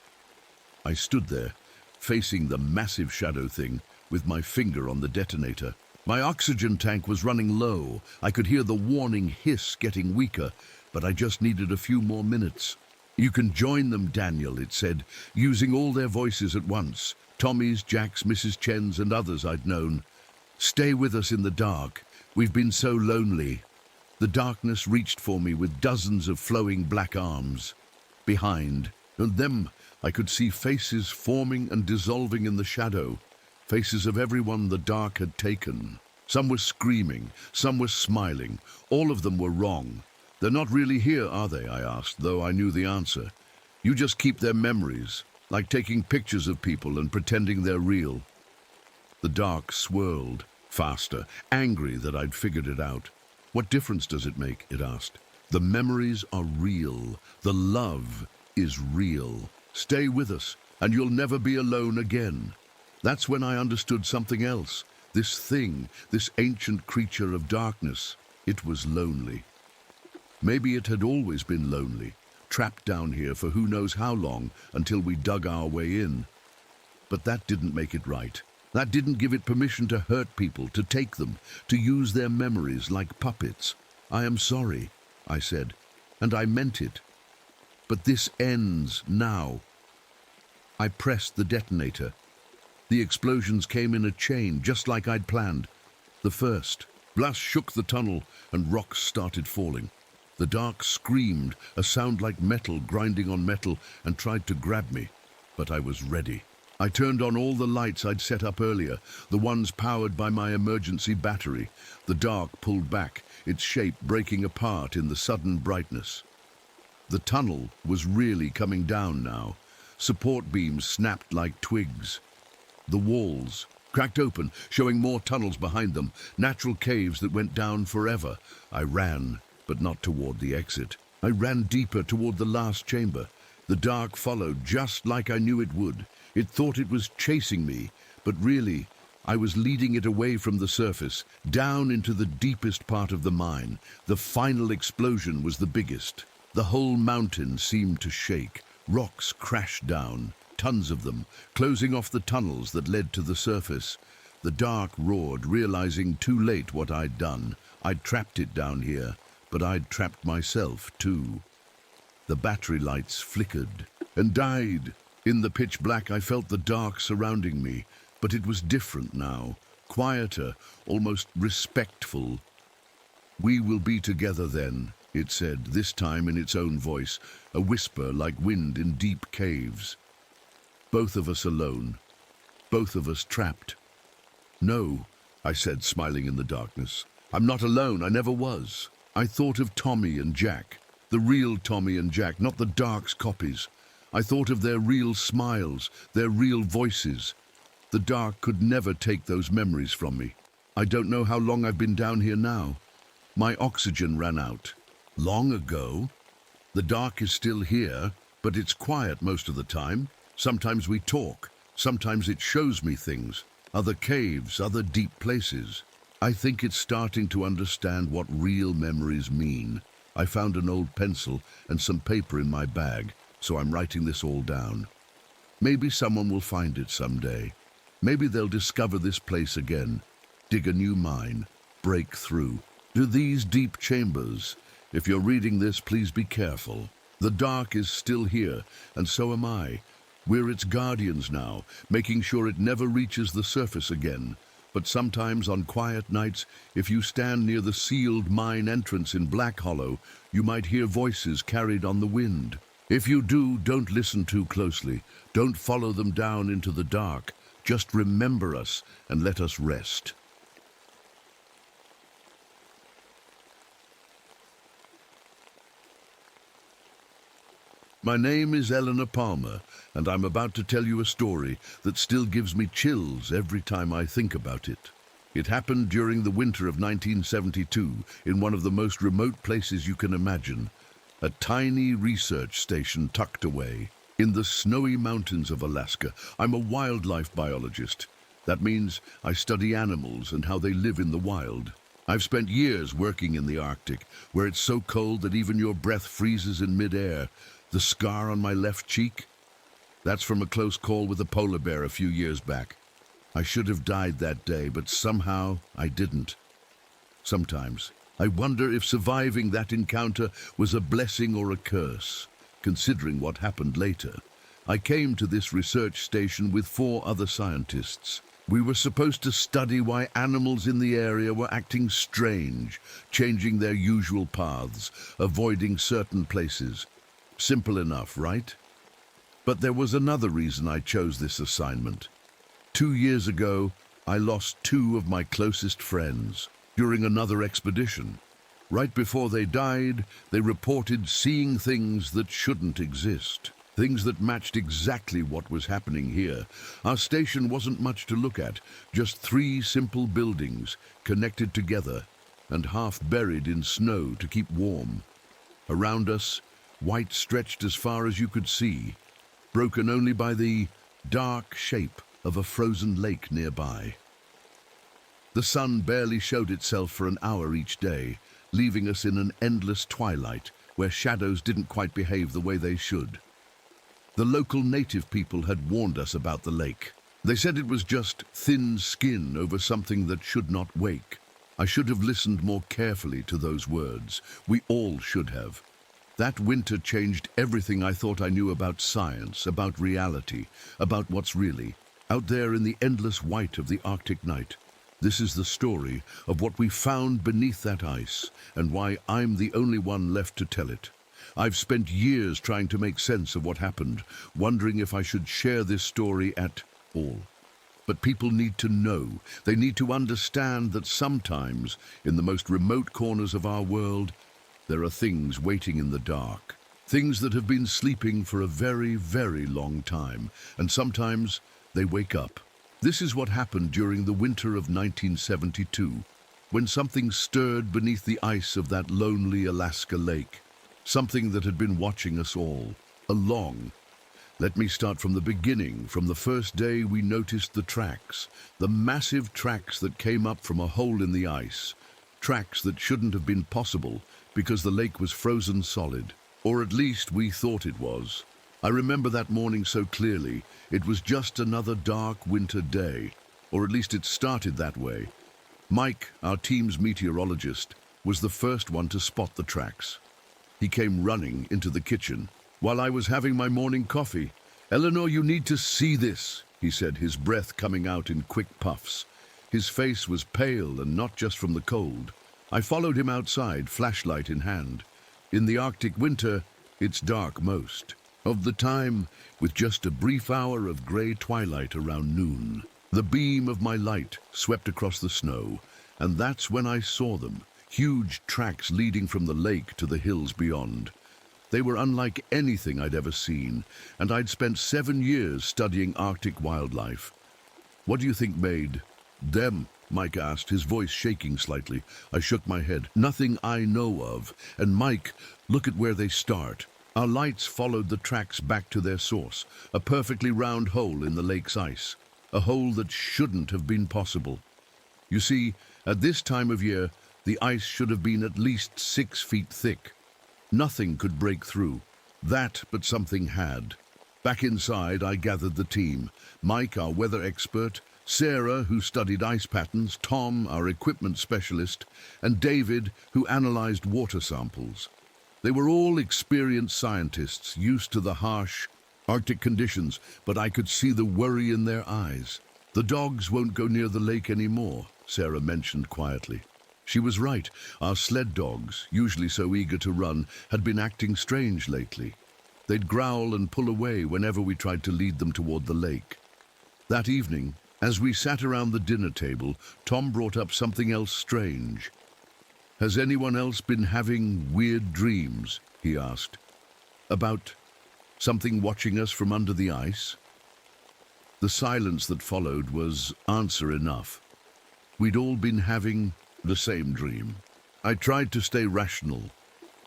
I stood there, facing the massive shadow thing, with my finger on the detonator. My oxygen tank was running low. I could hear the warning hiss getting weaker, but I just needed a few more minutes. "You can join them, Daniel," it said, using all their voices at once. Tommy's, Jack's, Mrs. Chen's, and others I'd known. Stay with us in the dark. We've been so lonely. The darkness reached for me with dozens of flowing black arms. Behind, and them, I could see faces forming and dissolving in the shadow. Faces of everyone the dark had taken. Some were screaming, some were smiling. All of them were wrong. They're not really here, are they? I asked, though I knew the answer. You just keep their memories, like taking pictures of people and pretending they're real. The dark swirled, faster, angry that I'd figured it out. What difference does it make? It asked. The memories are real. The love is real. Stay with us, and you'll never be alone again. That's when I understood something else. This thing, this ancient creature of darkness, it was lonely. Maybe it had always been lonely, trapped down here for who knows how long until we dug our way in. But that didn't make it right. That didn't give it permission to hurt people, to take them, to use their memories like puppets. I am sorry, I said, and I meant it. But this ends now. I pressed the detonator. The explosions came in a chain, just like I'd planned. The first. Blast shook the tunnel, and rocks started falling. The dark screamed, a sound like metal grinding on metal, and tried to grab me. But I was ready. I turned on all the lights I'd set up earlier, the ones powered by my emergency battery. The dark pulled back, its shape breaking apart in the sudden brightness. The tunnel was really coming down now. Support beams snapped like twigs. The walls cracked open, showing more tunnels behind them, natural caves that went down forever. I ran, but not toward the exit. I ran deeper toward the last chamber. The dark followed, just like I knew it would. It thought it was chasing me, but really, I was leading it away from the surface, down into the deepest part of the mine. The final explosion was the biggest. The whole mountain seemed to shake. Rocks crashed down, tons of them, closing off the tunnels that led to the surface. The dark roared, realizing too late what I'd done. I'd trapped it down here, but I'd trapped myself too. The battery lights flickered and died. In the pitch black, I felt the dark surrounding me, but it was different now, quieter, almost respectful. We will be together then, it said, this time in its own voice, a whisper like wind in deep caves. Both of us alone, both of us trapped. No, I said, smiling in the darkness. I'm not alone, I never was. I thought of Tommy and Jack, the real Tommy and Jack, not the dark's copies. I thought of their real smiles, their real voices. The dark could never take those memories from me. I don't know how long I've been down here now. My oxygen ran out. Long ago? The dark is still here, but it's quiet most of the time. Sometimes we talk. Sometimes it shows me things. Other caves, other deep places. I think it's starting to understand what real memories mean. I found an old pencil and some paper in my bag. So I'm writing this all down. Maybe someone will find it someday. Maybe they'll discover this place again, dig a new mine, break through to these deep chambers. If you're reading this, please be careful. The dark is still here, and so am I. We're its guardians now, making sure it never reaches the surface again. But sometimes on quiet nights, if you stand near the sealed mine entrance in Black Hollow, you might hear voices carried on the wind. If you do, don't listen too closely. Don't follow them down into the dark. Just remember us and let us rest. My name is Eleanor Palmer, and I'm about to tell you a story that still gives me chills every time I think about it. It happened during the winter of 1972 in one of the most remote places you can imagine. A tiny research station tucked away in the snowy mountains of Alaska. I'm a wildlife biologist. That means I study animals and how they live in the wild. I've spent years working in the Arctic, where it's so cold that even your breath freezes in midair. The scar on my left cheek? That's from a close call with a polar bear a few years back. I should have died that day, but somehow I didn't. Sometimes I wonder if surviving that encounter was a blessing or a curse, considering what happened later. I came to this research station with 4 other scientists. We were supposed to study why animals in the area were acting strange, changing their usual paths, avoiding certain places. Simple enough, right? But there was another reason I chose this assignment. 2 years ago, I lost 2 of my closest friends during another expedition. Right before they died, they reported seeing things that shouldn't exist. Things that matched exactly what was happening here. Our station wasn't much to look at, just 3 simple buildings connected together and half buried in snow to keep warm. Around us, white stretched as far as you could see, broken only by the dark shape of a frozen lake nearby. The sun barely showed itself for an hour each day, leaving us in an endless twilight where shadows didn't quite behave the way they should. The local native people had warned us about the lake. They said it was just thin skin over something that should not wake. I should have listened more carefully to those words. We all should have. That winter changed everything I thought I knew about science, about reality, about what's really out there in the endless white of the Arctic night. This is the story of what we found beneath that ice and why I'm the only one left to tell it. I've spent years trying to make sense of what happened, wondering if I should share this story at all. But people need to know. They need to understand that sometimes, in the most remote corners of our world, there are things waiting in the dark. Things that have been sleeping for a very, very long time, and sometimes they wake up. This is what happened during the winter of 1972, when something stirred beneath the ice of that lonely Alaska lake. Something that had been watching us all along. Let me start from the beginning, from the first day we noticed the tracks, the massive tracks that came up from a hole in the ice, tracks that shouldn't have been possible because the lake was frozen solid, or at least we thought it was. I remember that morning so clearly. It was just another dark winter day, or at least it started that way. Mike, our team's meteorologist, was the first one to spot the tracks. He came running into the kitchen while I was having my morning coffee. "Eleanor, you need to see this," he said, his breath coming out in quick puffs. His face was pale, and not just from the cold. I followed him outside, flashlight in hand. In the Arctic winter, it's dark most of the time, with just a brief hour of grey twilight around noon. The beam of my light swept across the snow, and that's when I saw them. Huge tracks leading from the lake to the hills beyond. They were unlike anything I'd ever seen, and I'd spent 7 years studying Arctic wildlife. "What do you think made them?" Mike asked, his voice shaking slightly. I shook my head. "Nothing I know of. And Mike, look at where they start." Our lights followed the tracks back to their source, a perfectly round hole in the lake's ice, a hole that shouldn't have been possible. You see, at this time of year, the ice should have been at least 6 feet thick. Nothing could break through. That, but something had. Back inside, I gathered the team. Mike, our weather expert, Sarah, who studied ice patterns, Tom, our equipment specialist, and David, who analyzed water samples. They were all experienced scientists, used to the harsh Arctic conditions, but I could see the worry in their eyes. "The dogs won't go near the lake anymore," Sarah mentioned quietly. She was right. Our sled dogs, usually so eager to run, had been acting strange lately. They'd growl and pull away whenever we tried to lead them toward the lake. That evening, as we sat around the dinner table, Tom brought up something else strange. "Has anyone else been having weird dreams?" he asked. "About something watching us from under the ice?" The silence that followed was answer enough. We'd all been having the same dream. I tried to stay rational.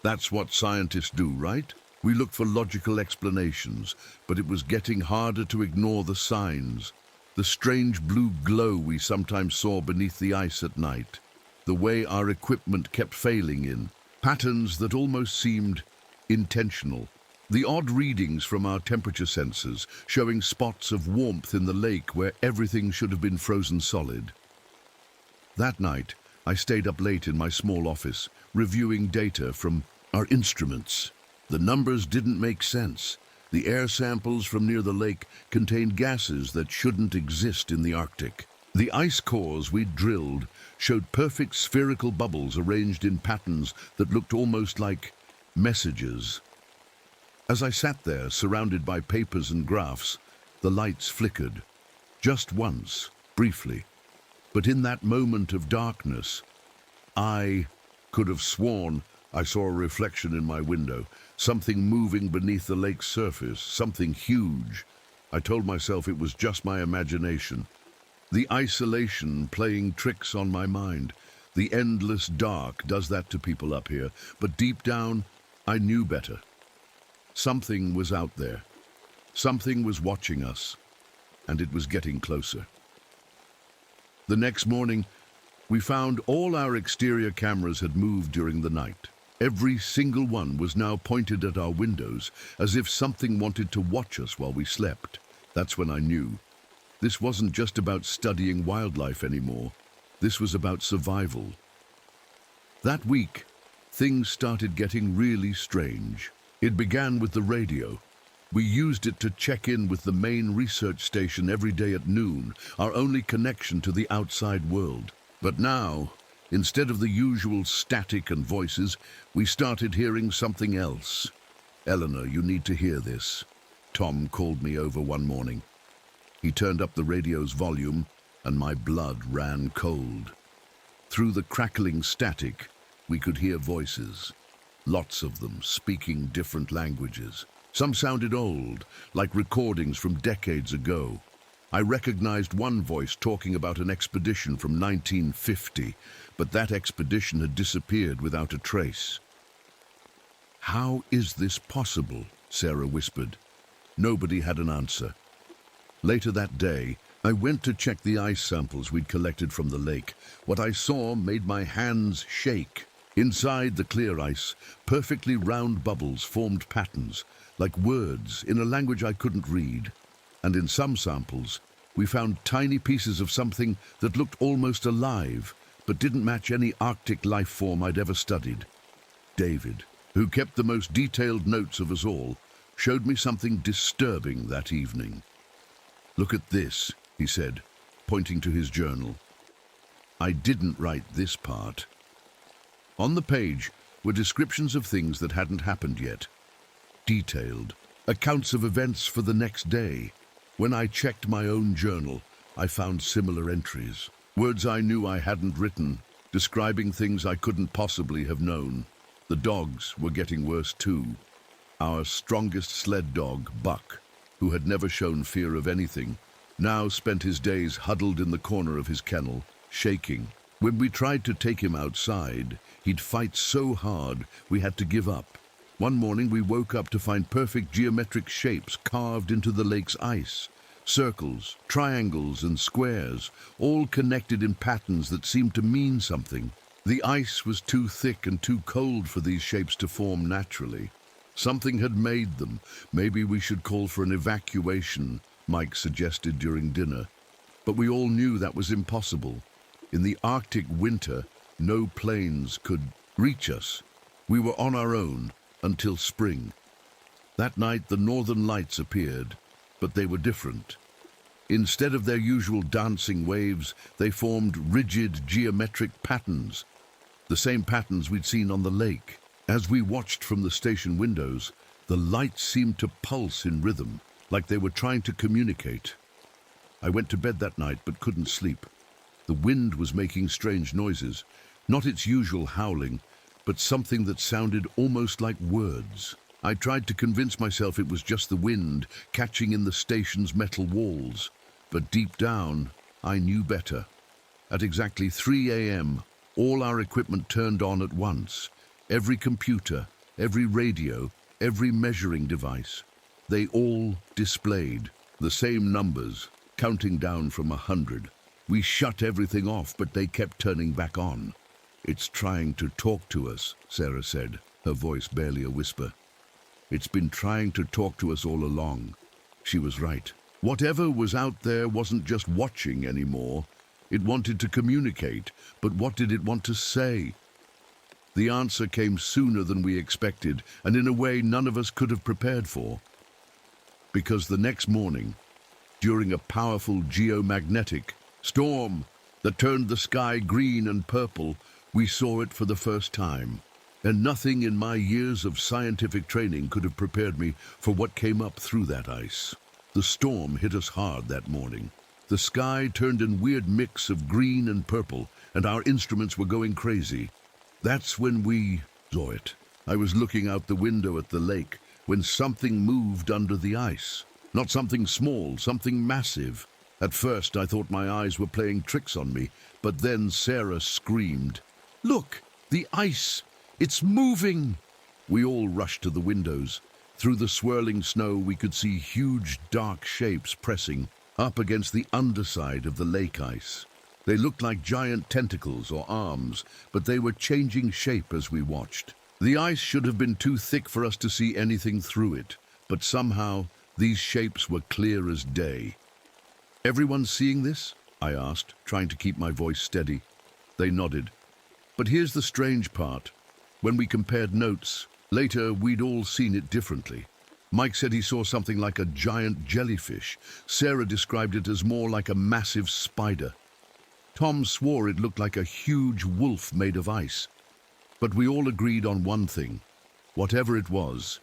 That's what scientists do, right? We look for logical explanations, but it was getting harder to ignore the signs. The strange blue glow we sometimes saw beneath the ice at night. The way our equipment kept failing in. Patterns that almost seemed intentional. The odd readings from our temperature sensors, showing spots of warmth in the lake where everything should have been frozen solid. That night, I stayed up late in my small office, reviewing data from our instruments. The numbers didn't make sense. The air samples from near the lake contained gases that shouldn't exist in the Arctic. The ice cores we'd drilled showed perfect spherical bubbles arranged in patterns that looked almost like messages. As I sat there, surrounded by papers and graphs, the lights flickered. Just once, briefly. But in that moment of darkness, I could have sworn I saw a reflection in my window, something moving beneath the lake's surface, something huge. I told myself it was just my imagination. The isolation playing tricks on my mind. The endless dark does that to people up here, but deep down, I knew better. Something was out there. Something was watching us, and it was getting closer. The next morning, we found all our exterior cameras had moved during the night. Every single one was now pointed at our windows, as if something wanted to watch us while we slept. That's when I knew. This wasn't just about studying wildlife anymore. This was about survival. That week, things started getting really strange. It began with the radio. We used it to check in with the main research station every day at noon, our only connection to the outside world. But now, instead of the usual static and voices, we started hearing something else. "Eleanor, you need to hear this." Tom called me over one morning. He turned up the radio's volume, and my blood ran cold. Through the crackling static, we could hear voices. Lots of them speaking different languages. Some sounded old, like recordings from decades ago. I recognized one voice talking about an expedition from 1950, but that expedition had disappeared without a trace. "How is this possible?" Sarah whispered. Nobody had an answer. Later that day, I went to check the ice samples we'd collected from the lake. What I saw made my hands shake. Inside the clear ice, perfectly round bubbles formed patterns, like words in a language I couldn't read. And in some samples, we found tiny pieces of something that looked almost alive, but didn't match any Arctic life form I'd ever studied. David, who kept the most detailed notes of us all, showed me something disturbing that evening. "Look at this," he said, pointing to his journal. I didn't write this part. On the page were descriptions of things that hadn't happened yet. Detailed accounts of events for the next day. When I checked my own journal, I found similar entries. Words I knew I hadn't written, describing things I couldn't possibly have known. The dogs were getting worse too. Our strongest sled dog, Buck, who had never shown fear of anything, now spent his days huddled in the corner of his kennel, shaking. When we tried to take him outside, he'd fight so hard we had to give up. One morning we woke up to find perfect geometric shapes carved into the lake's ice. Circles, triangles, and squares, all connected in patterns that seemed to mean something. The ice was too thick and too cold for these shapes to form naturally. Something had made them. Maybe we should call for an evacuation, Mike suggested during dinner. But we all knew that was impossible. In the Arctic winter, no planes could reach us. We were on our own until spring. That night, the northern lights appeared, but they were different. Instead of their usual dancing waves, they formed rigid geometric patterns, the same patterns we'd seen on the lake. As we watched from the station windows, the lights seemed to pulse in rhythm, like they were trying to communicate. I went to bed that night but couldn't sleep. The wind was making strange noises, not its usual howling, but something that sounded almost like words. I tried to convince myself it was just the wind catching in the station's metal walls, but deep down, I knew better. At exactly 3 a.m., all our equipment turned on at once. Every computer, every radio, every measuring device. They all displayed the same numbers, counting down from 100. We shut everything off, but they kept turning back on. "It's trying to talk to us," Sarah said, her voice barely a whisper. "It's been trying to talk to us all along." She was right. Whatever was out there wasn't just watching anymore. It wanted to communicate, but what did it want to say? The answer came sooner than we expected, and in a way none of us could have prepared for. Because the next morning, during a powerful geomagnetic storm that turned the sky green and purple. We saw it for the first time, and nothing in my years of scientific training could have prepared me for what came up through that ice. The storm hit us hard that morning. The sky turned in weird mix of green and purple, and our instruments were going crazy. That's when we saw it. I was looking out the window at the lake when something moved under the ice. Not something small, something massive. At first I thought my eyes were playing tricks on me, but then Sarah screamed, "Look, the ice! It's moving!" We all rushed to the windows. Through the swirling snow we could see huge dark shapes pressing up against the underside of the lake ice. They looked like giant tentacles or arms, but they were changing shape as we watched. The ice should have been too thick for us to see anything through it, but somehow these shapes were clear as day. "Everyone seeing this?" I asked, trying to keep my voice steady. They nodded. But here's the strange part. When we compared notes, later we'd all seen it differently. Mike said he saw something like a giant jellyfish. Sarah described it as more like a massive spider. Tom swore it looked like a huge wolf made of ice. But we all agreed on one thing. Whatever it was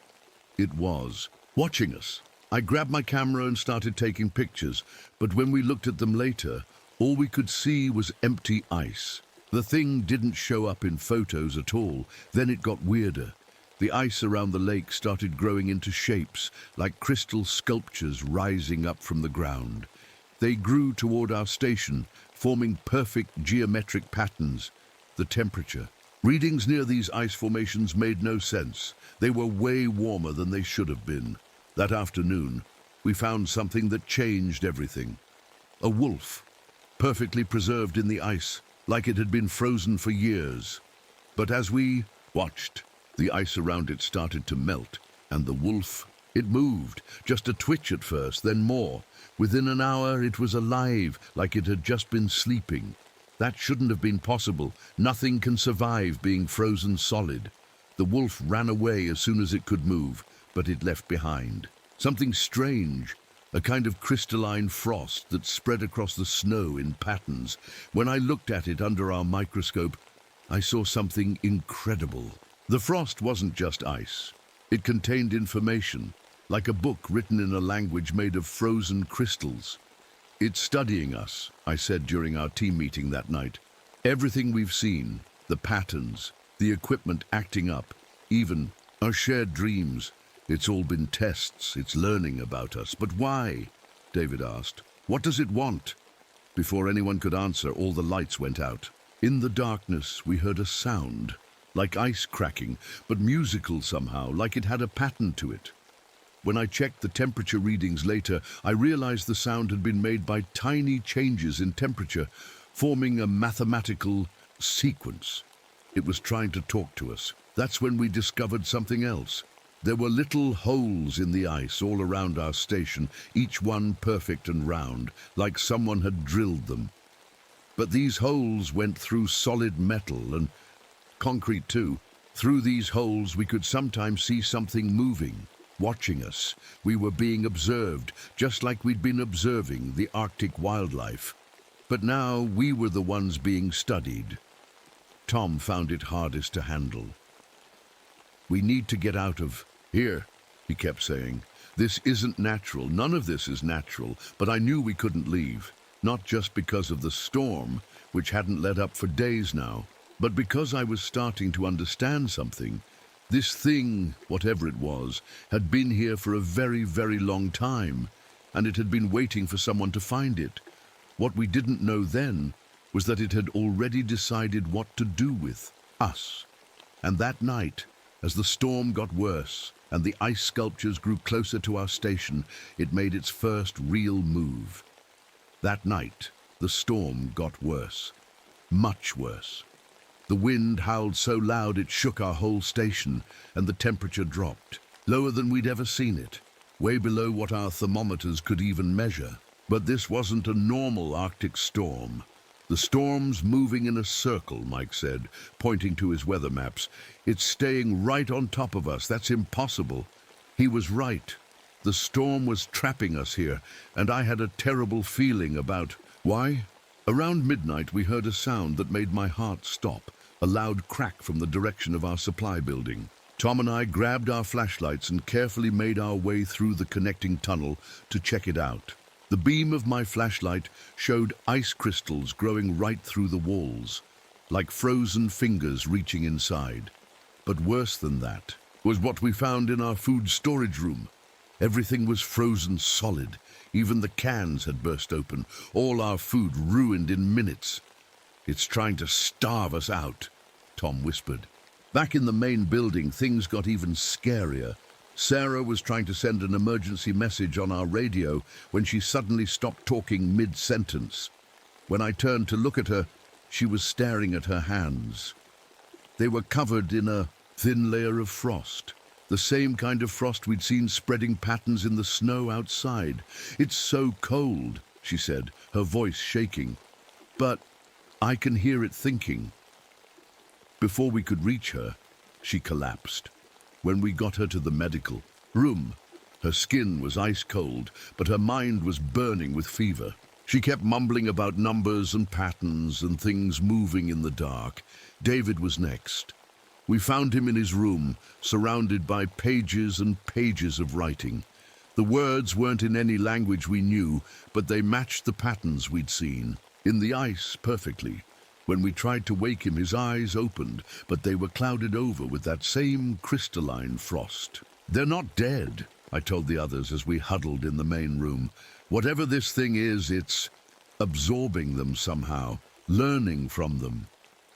watching us. I grabbed my camera and started taking pictures, but when we looked at them later, all we could see was empty ice. The thing didn't show up in photos at all. Then it got weirder. The ice around the lake started growing into shapes, like crystal sculptures rising up from the ground. They grew toward our station, forming perfect geometric patterns. The temperature. Readings near these ice formations made no sense. They were way warmer than they should have been. That afternoon, we found something that changed everything. A wolf, perfectly preserved in the ice, like it had been frozen for years. But as we watched, the ice around it started to melt, and the wolf, it moved, just a twitch at first, then more. Within an hour, it was alive, like it had just been sleeping. That shouldn't have been possible. Nothing can survive being frozen solid. The wolf ran away as soon as it could move, but it left behind something strange, a kind of crystalline frost that spread across the snow in patterns. When I looked at it under our microscope, I saw something incredible. The frost wasn't just ice. It contained information, like a book written in a language made of frozen crystals. "It's studying us," I said during our team meeting that night. "Everything we've seen, the patterns, the equipment acting up, even our shared dreams, it's all been tests, it's learning about us." "But why?" David asked. "What does it want?" Before anyone could answer, all the lights went out. In the darkness, we heard a sound, like ice cracking, but musical somehow, like it had a pattern to it. When I checked the temperature readings later, I realized the sound had been made by tiny changes in temperature, forming a mathematical sequence. It was trying to talk to us. That's when we discovered something else. There were little holes in the ice all around our station, each one perfect and round, like someone had drilled them. But these holes went through solid metal and concrete too. Through these holes we could sometimes see something moving, watching us. We were being observed, just like we'd been observing the Arctic wildlife. But now we were the ones being studied. Tom found it hardest to handle. "We need to get out of here," he kept saying. "This isn't natural. None of this is natural." But I knew we couldn't leave, not just because of the storm, which hadn't let up for days now, but because I was starting to understand something. This thing, whatever it was, had been here for a very, very long time, and it had been waiting for someone to find it. What we didn't know then was that it had already decided what to do with us. And that night, as the storm got worse and the ice sculptures grew closer to our station, it made its first real move. That night, the storm got worse, much worse. The wind howled so loud it shook our whole station, and the temperature dropped, lower than we'd ever seen it, way below what our thermometers could even measure. But this wasn't a normal Arctic storm. "The storm's moving in a circle," Mike said, pointing to his weather maps. "It's staying right on top of us. That's impossible." He was right. The storm was trapping us here, and I had a terrible feeling about why. Around midnight, we heard a sound that made my heart stop, a loud crack from the direction of our supply building. Tom and I grabbed our flashlights and carefully made our way through the connecting tunnel to check it out. The beam of my flashlight showed ice crystals growing right through the walls, like frozen fingers reaching inside. But worse than that was what we found in our food storage room. Everything was frozen solid. Even the cans had burst open, all our food ruined in minutes. "It's trying to starve us out," Tom whispered. Back in the main building, things got even scarier. Sarah was trying to send an emergency message on our radio when she suddenly stopped talking mid-sentence. When I turned to look at her, she was staring at her hands. They were covered in a thin layer of frost, the same kind of frost we'd seen spreading patterns in the snow outside. "It's so cold," she said, her voice shaking. "But I can hear it thinking." Before we could reach her, she collapsed. When we got her to the medical room, her skin was ice cold, but her mind was burning with fever. She kept mumbling about numbers and patterns and things moving in the dark. David was next. We found him in his room, surrounded by pages and pages of writing. The words weren't in any language we knew, but they matched the patterns we'd seen in the ice perfectly. When we tried to wake him, his eyes opened, but they were clouded over with that same crystalline frost. "They're not dead," I told the others as we huddled in the main room. "Whatever this thing is, it's absorbing them somehow, learning from them."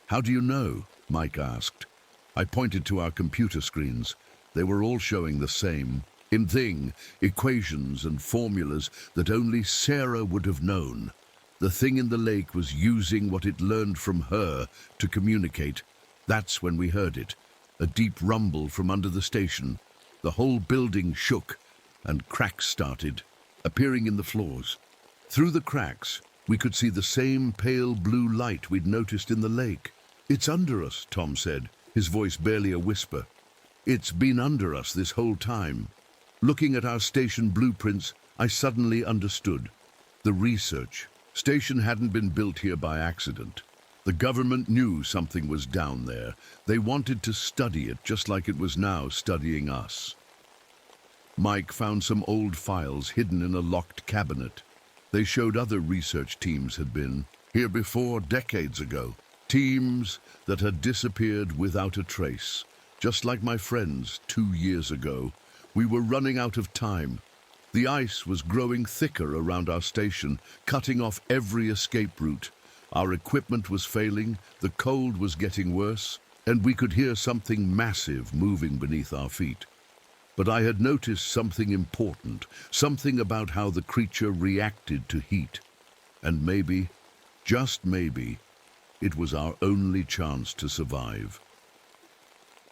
"How do you know?" Mike asked. I pointed to our computer screens. They were all showing the same equations and formulas that only Sarah would have known. The thing in the lake was using what it learned from her to communicate. That's when we heard it, a deep rumble from under the station. The whole building shook, and cracks started appearing in the floors. Through the cracks, we could see the same pale blue light we'd noticed in the lake. "It's under us," Tom said, his voice barely a whisper. "It's been under us this whole time." Looking at our station blueprints, I suddenly understood. The research station hadn't been built here by accident. The government knew something was down there. They wanted to study it just like it was now studying us. Mike found some old files hidden in a locked cabinet. They showed other research teams had been here before, decades ago. Teams that had disappeared without a trace. Just like my friends 2 years ago. We were running out of time. The ice was growing thicker around our station, cutting off every escape route. Our equipment was failing, the cold was getting worse, and we could hear something massive moving beneath our feet. But I had noticed something important, something about how the creature reacted to heat. And maybe, just maybe, it was our only chance to survive.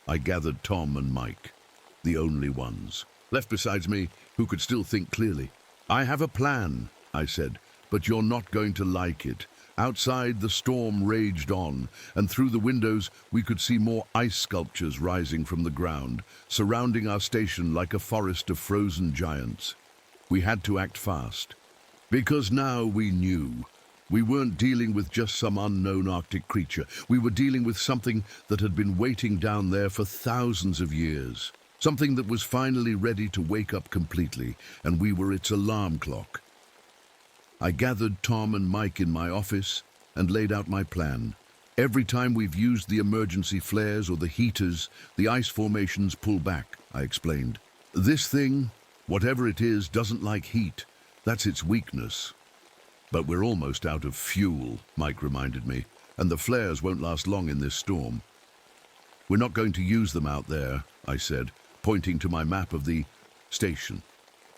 I gathered Tom and Mike, the only ones left besides me who could still think clearly. "I have a plan," I said, "but you're not going to like it." Outside, the storm raged on, and through the windows we could see more ice sculptures rising from the ground, surrounding our station like a forest of frozen giants. We had to act fast, because now we knew. We weren't dealing with just some unknown Arctic creature. We were dealing with something that had been waiting down there for thousands of years. Something that was finally ready to wake up completely, and we were its alarm clock. I gathered Tom and Mike in my office and laid out my plan. "Every time we've used the emergency flares or the heaters, the ice formations pull back," I explained. "This thing, whatever it is, doesn't like heat. That's its weakness." "But we're almost out of fuel," Mike reminded me, "and the flares won't last long in this storm." "We're not going to use them out there," I said, pointing to my map of the station.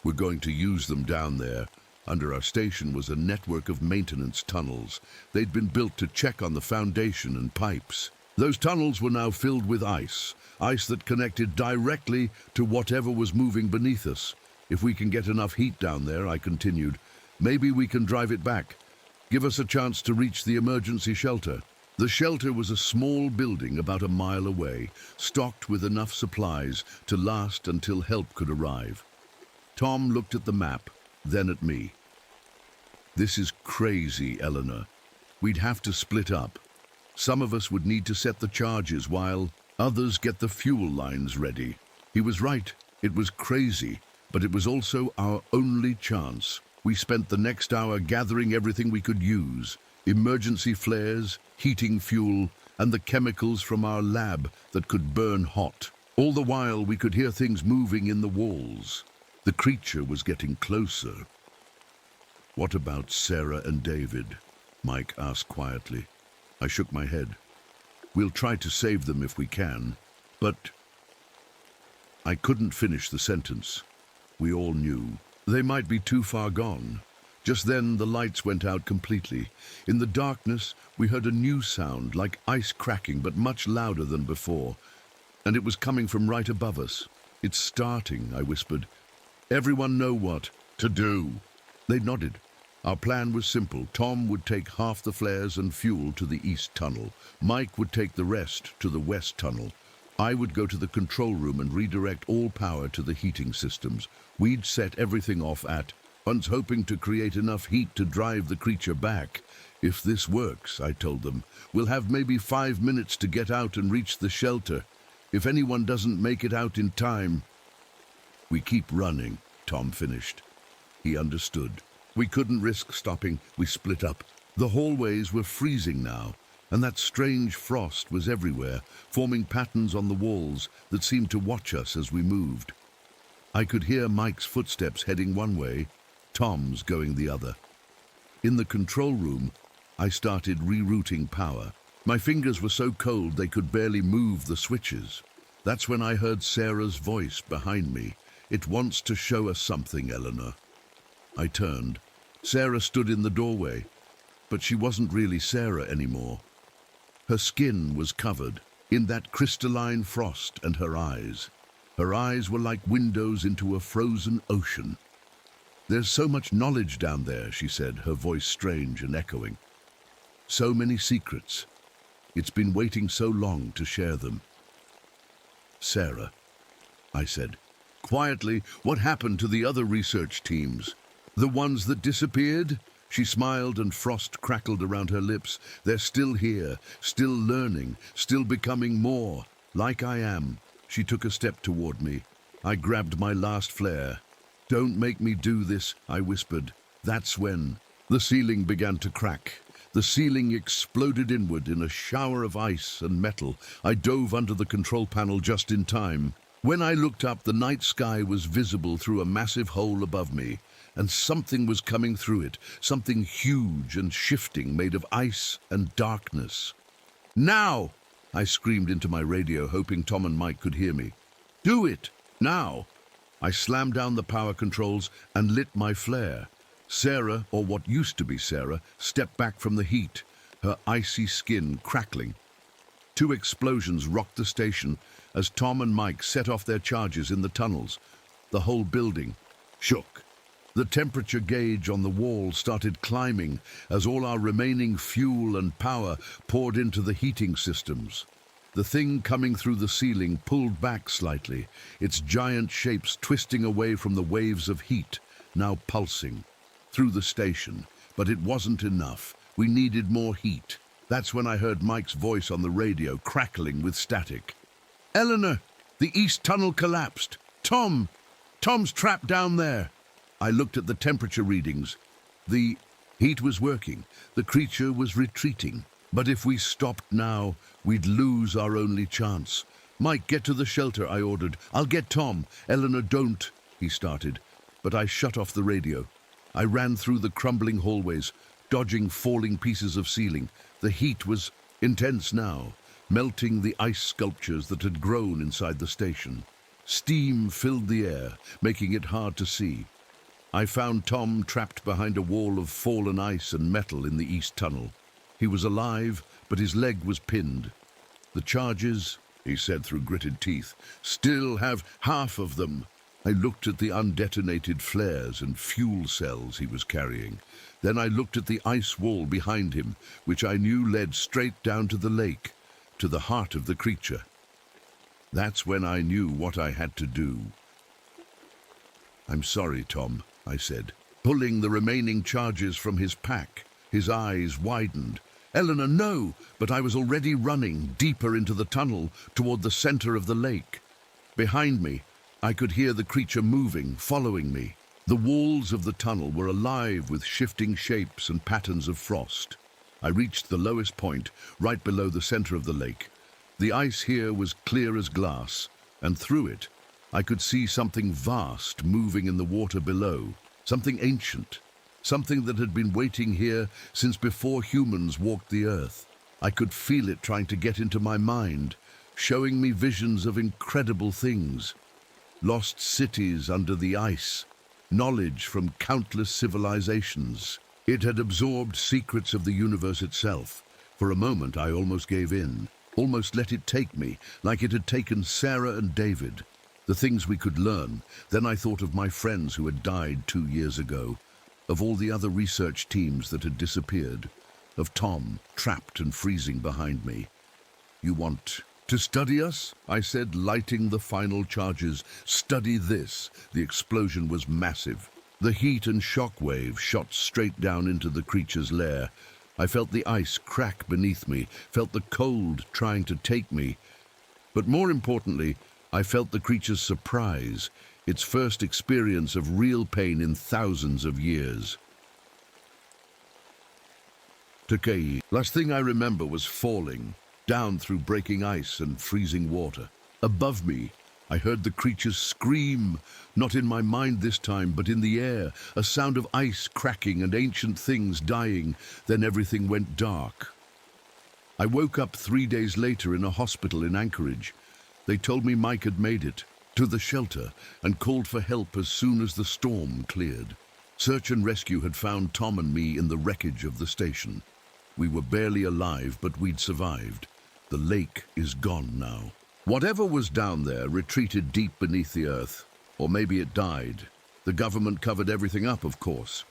"We're going to use them down there." Under our station was a network of maintenance tunnels. They'd been built to check on the foundation and pipes. Those tunnels were now filled with ice that connected directly to whatever was moving beneath us. "If we can get enough heat down there," I continued, "maybe we can drive it back. Give us a chance to reach the emergency shelter." The shelter was a small building about a mile away, stocked with enough supplies to last until help could arrive. Tom looked at the map, then at me. "This is crazy, Eleanor. We'd have to split up. Some of us would need to set the charges while others get the fuel lines ready. He was right. It was crazy, but it was also our only chance. We spent the next hour gathering everything we could use: emergency flares, heating fuel, and the chemicals from our lab that could burn hot. All the while, we could hear things moving in the walls. The creature was getting closer. "What about Sarah and David?" Mike asked quietly. I shook my head. "We'll try to save them if we can, but..." I couldn't finish the sentence. We all knew. They might be too far gone. Just then, the lights went out completely. In the darkness, we heard a new sound, like ice cracking, but much louder than before. And it was coming from right above us. "It's starting," I whispered. "Everyone know what to do?" They nodded. Our plan was simple. Tom would take half the flares and fuel to the east tunnel. Mike would take the rest to the west tunnel. I would go to the control room and redirect all power to the heating systems. We'd set everything off at once, hoping to create enough heat to drive the creature back. "If this works," I told them, "we'll have maybe 5 minutes to get out and reach the shelter. If anyone doesn't make it out in time..." "We keep running," Tom finished. He understood. We couldn't risk stopping. We split up. The hallways were freezing now, and that strange frost was everywhere, forming patterns on the walls that seemed to watch us as we moved. I could hear Mike's footsteps heading one way, Tom's going the other. In the control room, I started rerouting power. My fingers were so cold they could barely move the switches. That's when I heard Sarah's voice behind me. "It wants to show us something, Eleanor." I turned. Sarah stood in the doorway, but she wasn't really Sarah anymore. Her skin was covered in that crystalline frost, and her eyes were like windows into a frozen ocean. "There's so much knowledge down there," she said, her voice strange and echoing. "So many secrets. It's been waiting so long to share them." "Sarah," I said quietly, "what happened to the other research teams? The ones that disappeared?" She smiled and frost crackled around her lips. "They're still here, still learning, still becoming more, like I am." She took a step toward me. I grabbed my last flare. "Don't make me do this," I whispered. That's when the ceiling began to crack. The ceiling exploded inward in a shower of ice and metal. I dove under the control panel just in time. When I looked up, the night sky was visible through a massive hole above me, and something was coming through it, something huge and shifting, made of ice and darkness. "Now!" I screamed into my radio, hoping Tom and Mike could hear me. "Do it! Now!" I slammed down the power controls and lit my flare. Sarah, or what used to be Sarah, stepped back from the heat, her icy skin crackling. 2 explosions rocked the station as Tom and Mike set off their charges in the tunnels. The whole building shook. The temperature gauge on the wall started climbing as all our remaining fuel and power poured into the heating systems. The thing coming through the ceiling pulled back slightly, its giant shapes twisting away from the waves of heat, now pulsing through the station. But it wasn't enough. We needed more heat. That's when I heard Mike's voice on the radio, crackling with static. "Eleanor, the east tunnel collapsed. Tom's trapped down there." I looked at the temperature readings. The heat was working. The creature was retreating. But if we stopped now, we'd lose our only chance. "Mike, get to the shelter," I ordered. "I'll get Tom." "Eleanor, don't," he started. But I shut off the radio. I ran through the crumbling hallways, dodging falling pieces of ceiling. The heat was intense now, melting the ice sculptures that had grown inside the station. Steam filled the air, making it hard to see. I found Tom trapped behind a wall of fallen ice and metal in the east tunnel. He was alive, but his leg was pinned. "The charges," he said through gritted teeth, "still have half of them." I looked at the undetonated flares and fuel cells he was carrying. Then I looked at the ice wall behind him, which I knew led straight down to the lake, to the heart of the creature. That's when I knew what I had to do. "I'm sorry, Tom," I said, pulling the remaining charges from his pack. His eyes widened. Eleanor, no! But I was already running deeper into the tunnel toward the center of the lake. Behind me, I could hear the creature moving, following me. The walls of the tunnel were alive with shifting shapes and patterns of frost. I reached the lowest point, right below the center of the lake. The ice here was clear as glass, and through it, I could see something vast moving in the water below, something ancient, something that had been waiting here since before humans walked the earth. I could feel it trying to get into my mind, showing me visions of incredible things. Lost cities under the ice, knowledge from countless civilizations. It had absorbed secrets of the universe itself. For a moment, I almost gave in, almost let it take me, like it had taken Sarah and David. The things we could learn. Then I thought of my friends who had died 2 years ago, of all the other research teams that had disappeared, of Tom, trapped and freezing behind me. You want to study us? I said, lighting the final charges. Study this. The explosion was massive. The heat and shock wave shot straight down into the creature's lair. I felt the ice crack beneath me, felt the cold trying to take me. But more importantly, I felt the creature's surprise, its first experience of real pain in thousands of years. Takei. Last thing I remember was falling, down through breaking ice and freezing water. Above me, I heard the creatures scream, not in my mind this time, but in the air, a sound of ice cracking and ancient things dying. Then everything went dark. I woke up 3 days later in a hospital in Anchorage. They told me Mike had made it to the shelter and called for help as soon as the storm cleared. Search and rescue had found Tom and me in the wreckage of the station. We were barely alive, but we'd survived. The lake is gone now. Whatever was down there retreated deep beneath the earth. Or maybe it died. The government covered everything up, of course.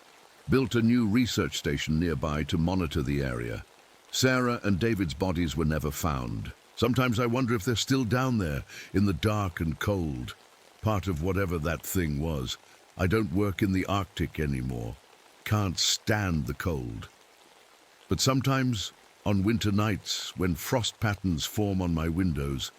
Built a new research station nearby to monitor the area. Sarah and David's bodies were never found. Sometimes I wonder if they're still down there, in the dark and cold. Part of whatever that thing was. I don't work in the Arctic anymore. Can't stand the cold. But sometimes, on winter nights, when frost patterns form on my windows,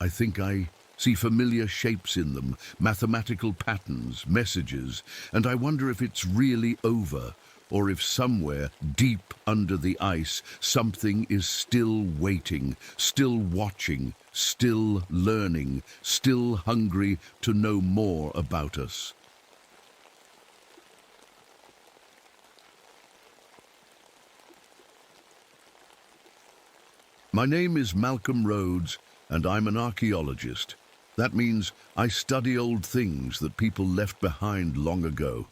I think I see familiar shapes in them, mathematical patterns, messages, and I wonder if it's really over, or if somewhere deep under the ice, something is still waiting, still watching, still learning, still hungry to know more about us. My name is Malcolm Rhodes, and I'm an archaeologist. That means I study old things that people left behind long ago.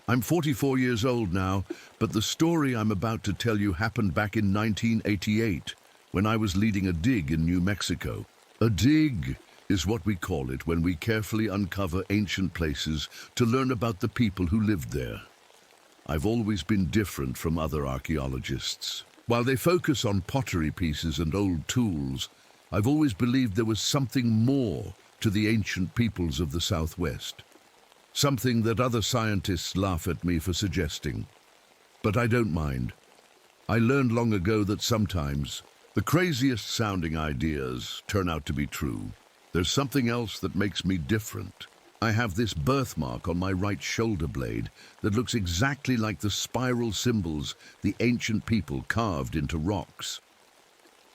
I'm 44 years old now, but the story I'm about to tell you happened back in 1988, when I was leading a dig in New Mexico. A dig is what we call it when we carefully uncover ancient places to learn about the people who lived there. I've always been different from other archaeologists. While they focus on pottery pieces and old tools, I've always believed there was something more to the ancient peoples of the Southwest. Something that other scientists laugh at me for suggesting. But I don't mind. I learned long ago that sometimes the craziest sounding ideas turn out to be true. There's something else that makes me different. I have this birthmark on my right shoulder blade that looks exactly like the spiral symbols the ancient people carved into rocks.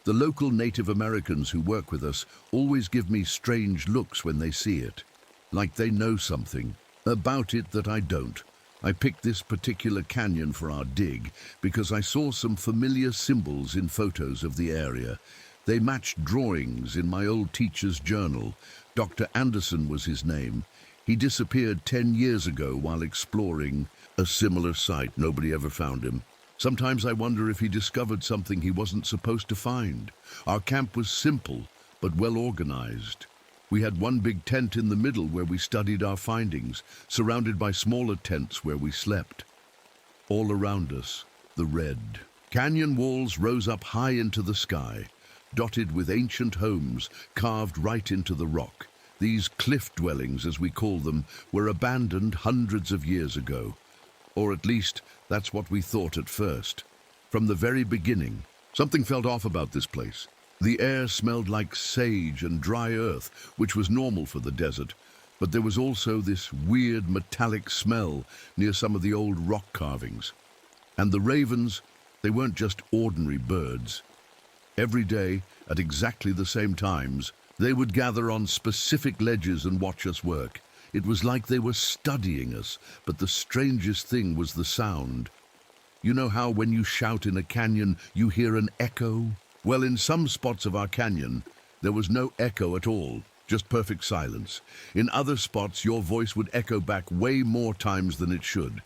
The local Native Americans who work with us always give me strange looks when they see it, like they know something about it that I don't. I picked this particular canyon for our dig because I saw some familiar symbols in photos of the area. They matched drawings in my old teacher's journal. Dr. Anderson was his name. He disappeared 10 years ago while exploring a similar site. Nobody ever found him. Sometimes I wonder if he discovered something he wasn't supposed to find. Our camp was simple, but well organized. We had one big tent in the middle where we studied our findings, surrounded by smaller tents where we slept. All around us, the red canyon walls rose up high into the sky, dotted with ancient homes carved right into the rock. These cliff dwellings, as we call them, were abandoned hundreds of years ago. Or at least, that's what we thought at first. From the very beginning, something felt off about this place. The air smelled like sage and dry earth, which was normal for the desert, but there was also this weird metallic smell near some of the old rock carvings. And the ravens, they weren't just ordinary birds. Every day, at exactly the same times, they would gather on specific ledges and watch us work. It was like they were studying us, but the strangest thing was the sound. You know how when you shout in a canyon, you hear an echo? Well, in some spots of our canyon, there was no echo at all, just perfect silence. In other spots, your voice would echo back way more times than it should.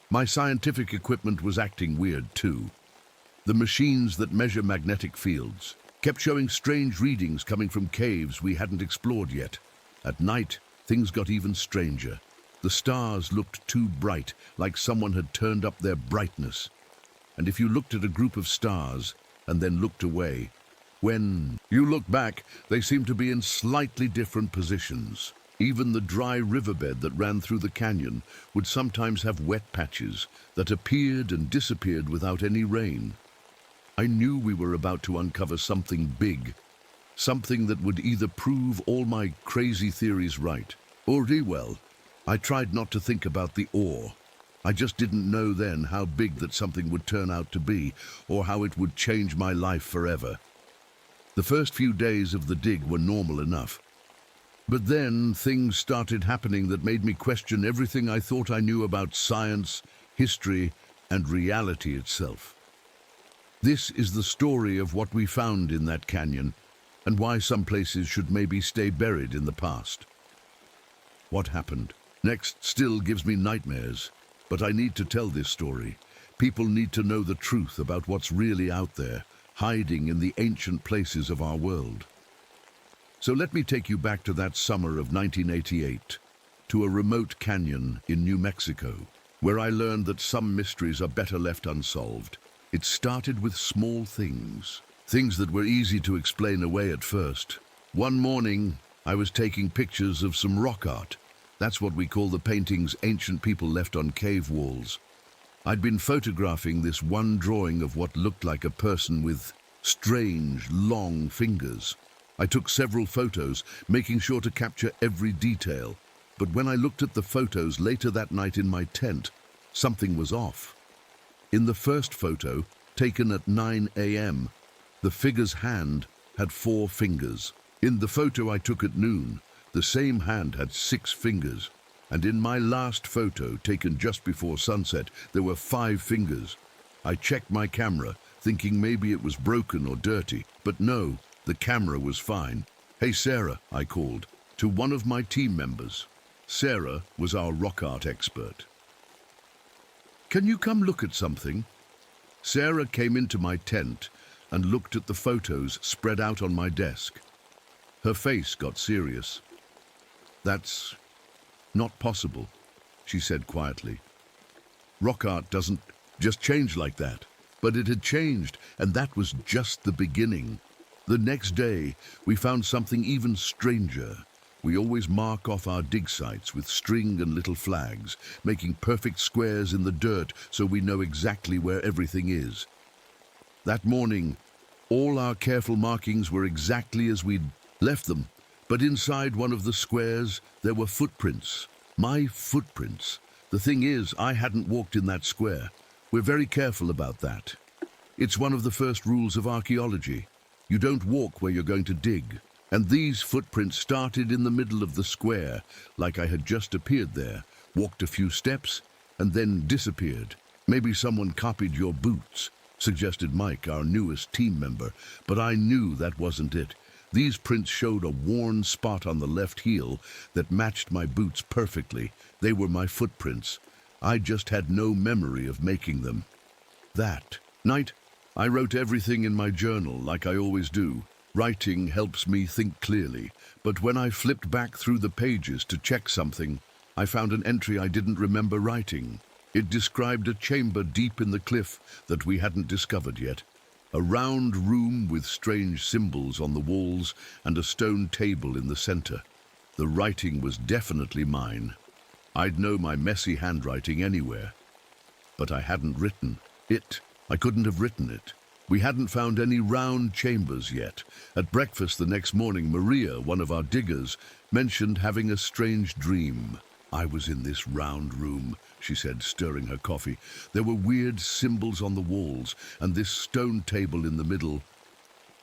My scientific equipment was acting weird too. The machines that measure magnetic fields kept showing strange readings coming from caves we hadn't explored yet. At night, things got even stranger. The stars looked too bright, like someone had turned up their brightness. And if you looked at a group of stars and then looked away, when you looked back, they seemed to be in slightly different positions. Even the dry riverbed that ran through the canyon would sometimes have wet patches that appeared and disappeared without any rain. I knew we were about to uncover something big, something that would either prove all my crazy theories right, or, well, I tried not to think about the or. I just didn't know then how big that something would turn out to be, or how it would change my life forever. The first few days of the dig were normal enough. But then things started happening that made me question everything I thought I knew about science, history, and reality itself. This is the story of what we found in that canyon, and why some places should maybe stay buried in the past. What happened next still gives me nightmares, but I need to tell this story. People need to know the truth about what's really out there, hiding in the ancient places of our world. So let me take you back to that summer of 1988, to a remote canyon in New Mexico, where I learned that some mysteries are better left unsolved. It started with small things that were easy to explain away at first. One morning, I was taking pictures of some rock art. That's what we call the paintings ancient people left on cave walls. I'd been photographing this one drawing of what looked like a person with strange, long fingers. I took several photos, making sure to capture every detail. But when I looked at the photos later that night in my tent, something was off. In the first photo, taken at 9 a.m., the figure's hand had 4 fingers. In the photo I took at noon, the same hand had 6 fingers. And in my last photo, taken just before sunset, there were 5 fingers. I checked my camera, thinking maybe it was broken or dirty, but no, the camera was fine. "Hey Sarah," I called, to one of my team members. Sarah was our rock art expert. "Can you come look at something?" Sarah came into my tent and looked at the photos spread out on my desk. Her face got serious. "That's not possible," she said quietly. "Rock art doesn't just change like that." But it had changed, and that was just the beginning. The next day, we found something even stranger. We always mark off our dig sites with string and little flags, making perfect squares in the dirt so we know exactly where everything is. That morning, all our careful markings were exactly as we'd left them, but inside one of the squares, there were footprints. My footprints. The thing is, I hadn't walked in that square. We're very careful about that. It's one of the first rules of archaeology. You don't walk where you're going to dig. And these footprints started in the middle of the square, like I had just appeared there, walked a few steps, and then disappeared. "Maybe someone copied your boots," suggested Mike, our newest team member, but I knew that wasn't it. These prints showed a worn spot on the left heel that matched my boots perfectly. They were my footprints. I just had no memory of making them. That night, I wrote everything in my journal like I always do. Writing helps me think clearly, but when I flipped back through the pages to check something, I found an entry I didn't remember writing. It described a chamber deep in the cliff that we hadn't discovered yet. A round room with strange symbols on the walls and a stone table in the center. The writing was definitely mine. I'd know my messy handwriting anywhere, but I hadn't written it. I couldn't have written it. We hadn't found any round chambers yet. At breakfast the next morning, Maria, one of our diggers, mentioned having a strange dream. I was in this round room, she said, stirring her coffee. There were weird symbols on the walls, and this stone table in the middle.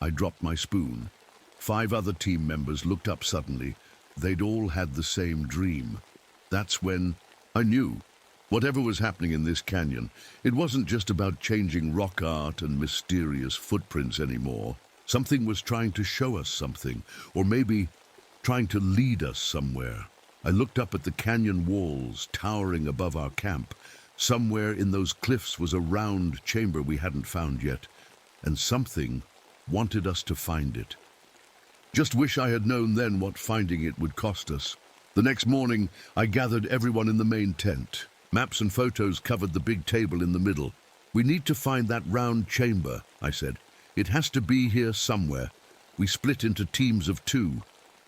I dropped my spoon. 5 other team members looked up suddenly. They'd all had the same dream. That's when I knew. Whatever was happening in this canyon, it wasn't just about changing rock art and mysterious footprints anymore. Something was trying to show us something, or maybe trying to lead us somewhere. I looked up at the canyon walls towering above our camp. Somewhere in those cliffs was a round chamber we hadn't found yet, and something wanted us to find it. Just wish I had known then what finding it would cost us. The next morning, I gathered everyone in the main tent. Maps and photos covered the big table in the middle. We need to find that round chamber, I said. It has to be here somewhere. We split into teams of 2.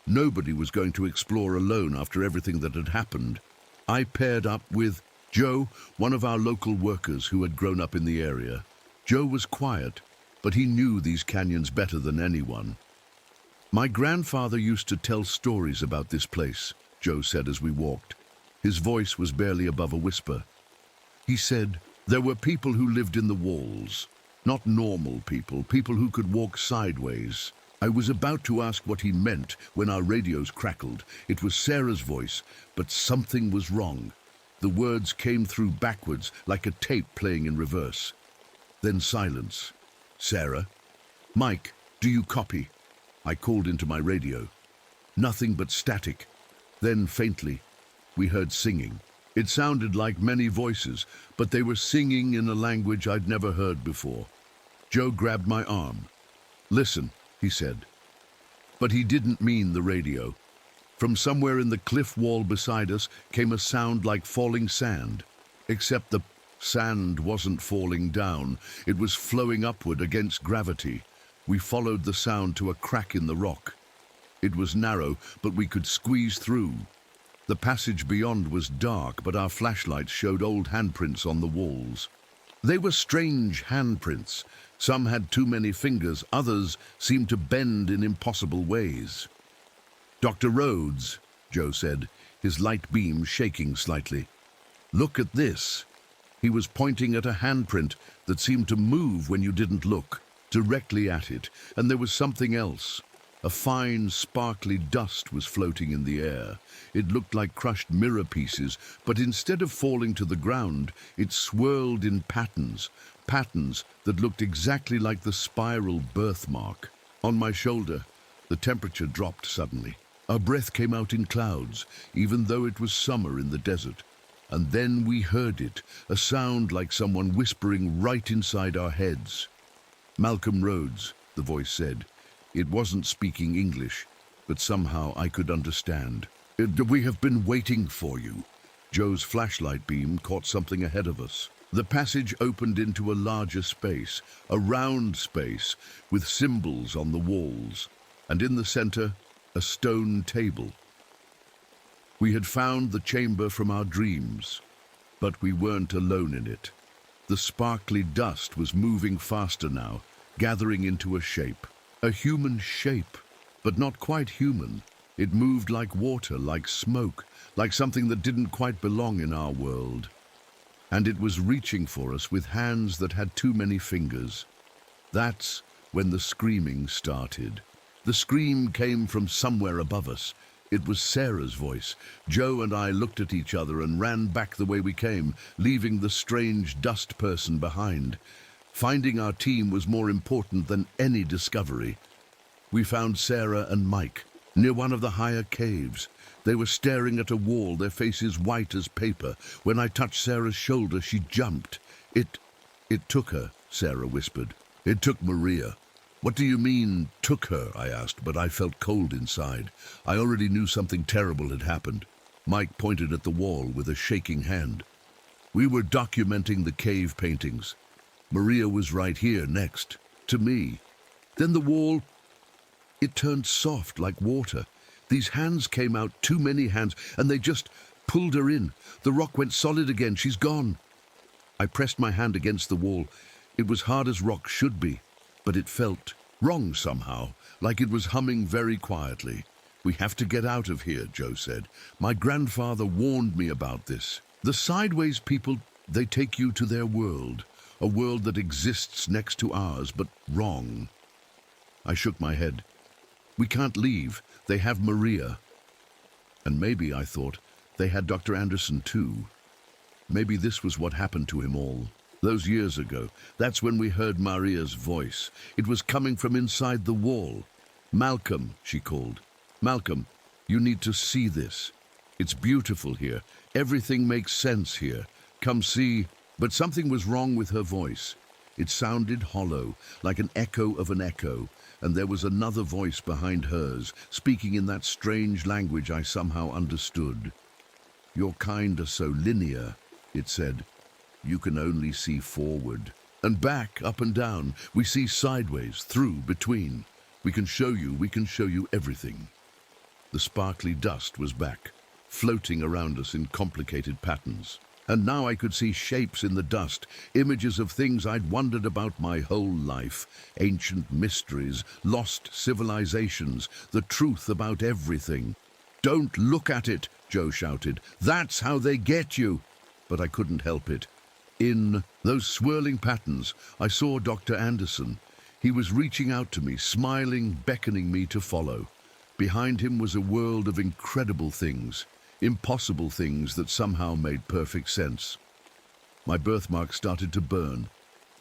Nobody was going to explore alone after everything that had happened. I paired up with Joe, one of our local workers who had grown up in the area. Joe was quiet, but he knew these canyons better than anyone. My grandfather used to tell stories about this place, Joe said as we walked. His voice was barely above a whisper. He said, there were people who lived in the walls. Not normal people, people who could walk sideways. I was about to ask what he meant when our radios crackled. It was Sarah's voice, but something was wrong. The words came through backwards, like a tape playing in reverse. Then silence. Sarah? Mike, do you copy? I called into my radio. Nothing but static. Then faintly, we heard singing. It sounded like many voices, but they were singing in a language I'd never heard before. Joe grabbed my arm. Listen, he said. But he didn't mean the radio. From somewhere in the cliff wall beside us came a sound like falling sand. Except the sand wasn't falling down. It was flowing upward against gravity. We followed the sound to a crack in the rock. It was narrow, but we could squeeze through. The passage beyond was dark, but our flashlights showed old handprints on the walls. They were strange handprints. Some had too many fingers, others seemed to bend in impossible ways. Dr. Rhodes, Joe said, his light beam shaking slightly. Look at this. He was pointing at a handprint that seemed to move when you didn't look, directly at it, and there was something else. A fine, sparkly dust was floating in the air. It looked like crushed mirror pieces, but instead of falling to the ground, it swirled in patterns that looked exactly like the spiral birthmark. On my shoulder, the temperature dropped suddenly. Our breath came out in clouds, even though it was summer in the desert. And then we heard it, a sound like someone whispering right inside our heads. Malcolm Rhodes, the voice said. It wasn't speaking English, but somehow I could understand. We have been waiting for you. Joe's flashlight beam caught something ahead of us. The passage opened into a larger space, a round space, with symbols on the walls, and in the center, a stone table. We had found the chamber from our dreams, but we weren't alone in it. The sparkly dust was moving faster now, gathering into a shape. A human shape, but not quite human. It moved like water, like smoke, like something that didn't quite belong in our world. And it was reaching for us with hands that had too many fingers. That's when the screaming started. The scream came from somewhere above us. It was Sarah's voice. Joe and I looked at each other and ran back the way we came, leaving the strange dust person behind. Finding our team was more important than any discovery. We found Sarah and Mike near one of the higher caves. They were staring at a wall, their faces white as paper. When I touched Sarah's shoulder, she jumped. It took her, Sarah whispered. It took Maria. What do you mean, took her? I asked, but I felt cold inside. I already knew something terrible had happened. Mike pointed at the wall with a shaking hand. We were documenting the cave paintings. Maria was right here next, to me. Then the wall, it turned soft like water. These hands came out, too many hands, and they just pulled her in. The rock went solid again. She's gone. I pressed my hand against the wall. It was hard as rock should be, but it felt wrong somehow, like it was humming very quietly. "We have to get out of here," Joe said. "My grandfather warned me about this. The sideways people, they take you to their world, a world that exists next to ours, but wrong." I shook my head. "We can't leave. They have Maria." And maybe, I thought, they had Dr. Anderson too. Maybe this was what happened to him all. Those years ago, that's when we heard Maria's voice. It was coming from inside the wall. "Malcolm," she called. "Malcolm, you need to see this. It's beautiful here. Everything makes sense here. Come see." But something was wrong with her voice. It sounded hollow, like an echo of an echo, and there was another voice behind hers, speaking in that strange language I somehow understood. "Your kind are so linear," it said. "You can only see forward. And back, up and down. We see sideways, through, between. We can show you everything." The sparkly dust was back, floating around us in complicated patterns. And now I could see shapes in the dust, images of things I'd wondered about my whole life, ancient mysteries, lost civilizations, the truth about everything. "Don't look at it," Joe shouted. "That's how they get you." But I couldn't help it. In those swirling patterns, I saw Dr. Anderson. He was reaching out to me, smiling, beckoning me to follow. Behind him was a world of incredible things. Impossible things that somehow made perfect sense. My birthmark started to burn.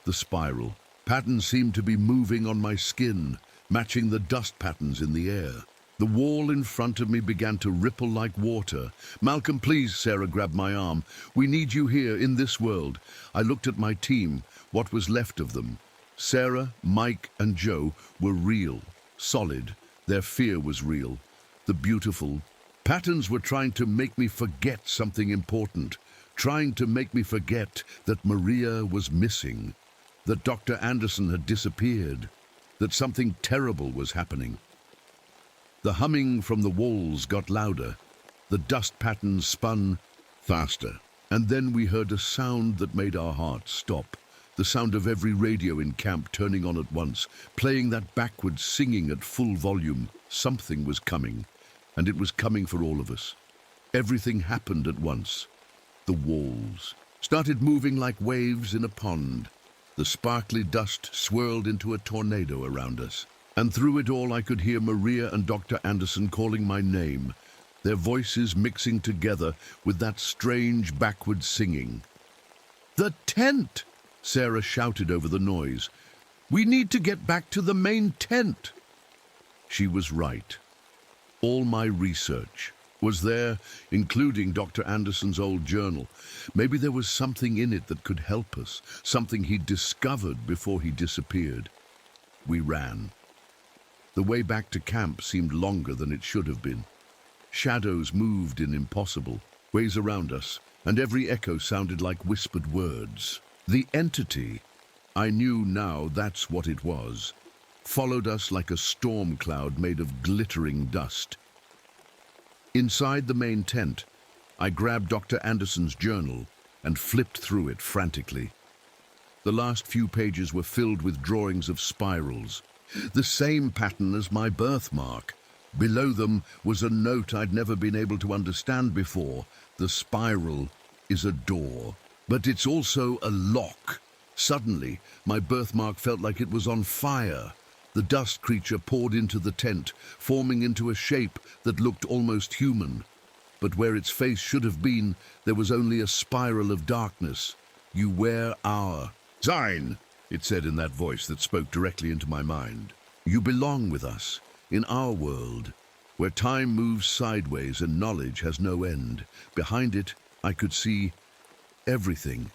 The spiral. Patterns seemed to be moving on my skin, matching the dust patterns in the air. The wall in front of me began to ripple like water. "Malcolm, please," Sarah grabbed my arm. "We need you here, in this world." I looked at my team, what was left of them. Sarah, Mike, and Joe were real, solid. Their fear was real. The beautiful patterns were trying to make me forget something important, trying to make me forget that Maria was missing, that Dr. Anderson had disappeared, that something terrible was happening. The humming from the walls got louder. The dust patterns spun faster. And then we heard a sound that made our hearts stop. The sound of every radio in camp turning on at once, playing that backwards singing at full volume. Something was coming. And it was coming for all of us. Everything happened at once. The walls started moving like waves in a pond. The sparkly dust swirled into a tornado around us. And through it all I could hear Maria and Dr. Anderson calling my name, their voices mixing together with that strange backward singing. "The tent!" Sarah shouted over the noise. "We need to get back to the main tent." She was right. All my research was there, including Dr. Anderson's old journal. Maybe there was something in it that could help us, something he'd discovered before he disappeared. We ran. The way back to camp seemed longer than it should have been. Shadows moved in impossible ways around us, and every echo sounded like whispered words. The entity, I knew now that's what it was, followed us like a storm cloud made of glittering dust. Inside the main tent, I grabbed Dr. Anderson's journal and flipped through it frantically. The last few pages were filled with drawings of spirals, the same pattern as my birthmark. Below them was a note I'd never been able to understand before. The spiral is a door, but it's also a lock. Suddenly, my birthmark felt like it was on fire. The dust creature poured into the tent, forming into a shape that looked almost human. But where its face should have been, there was only a spiral of darkness. "You wear our sign," it said in that voice that spoke directly into my mind. "You belong with us, in our world, where time moves sideways and knowledge has no end." Behind it, I could see everything.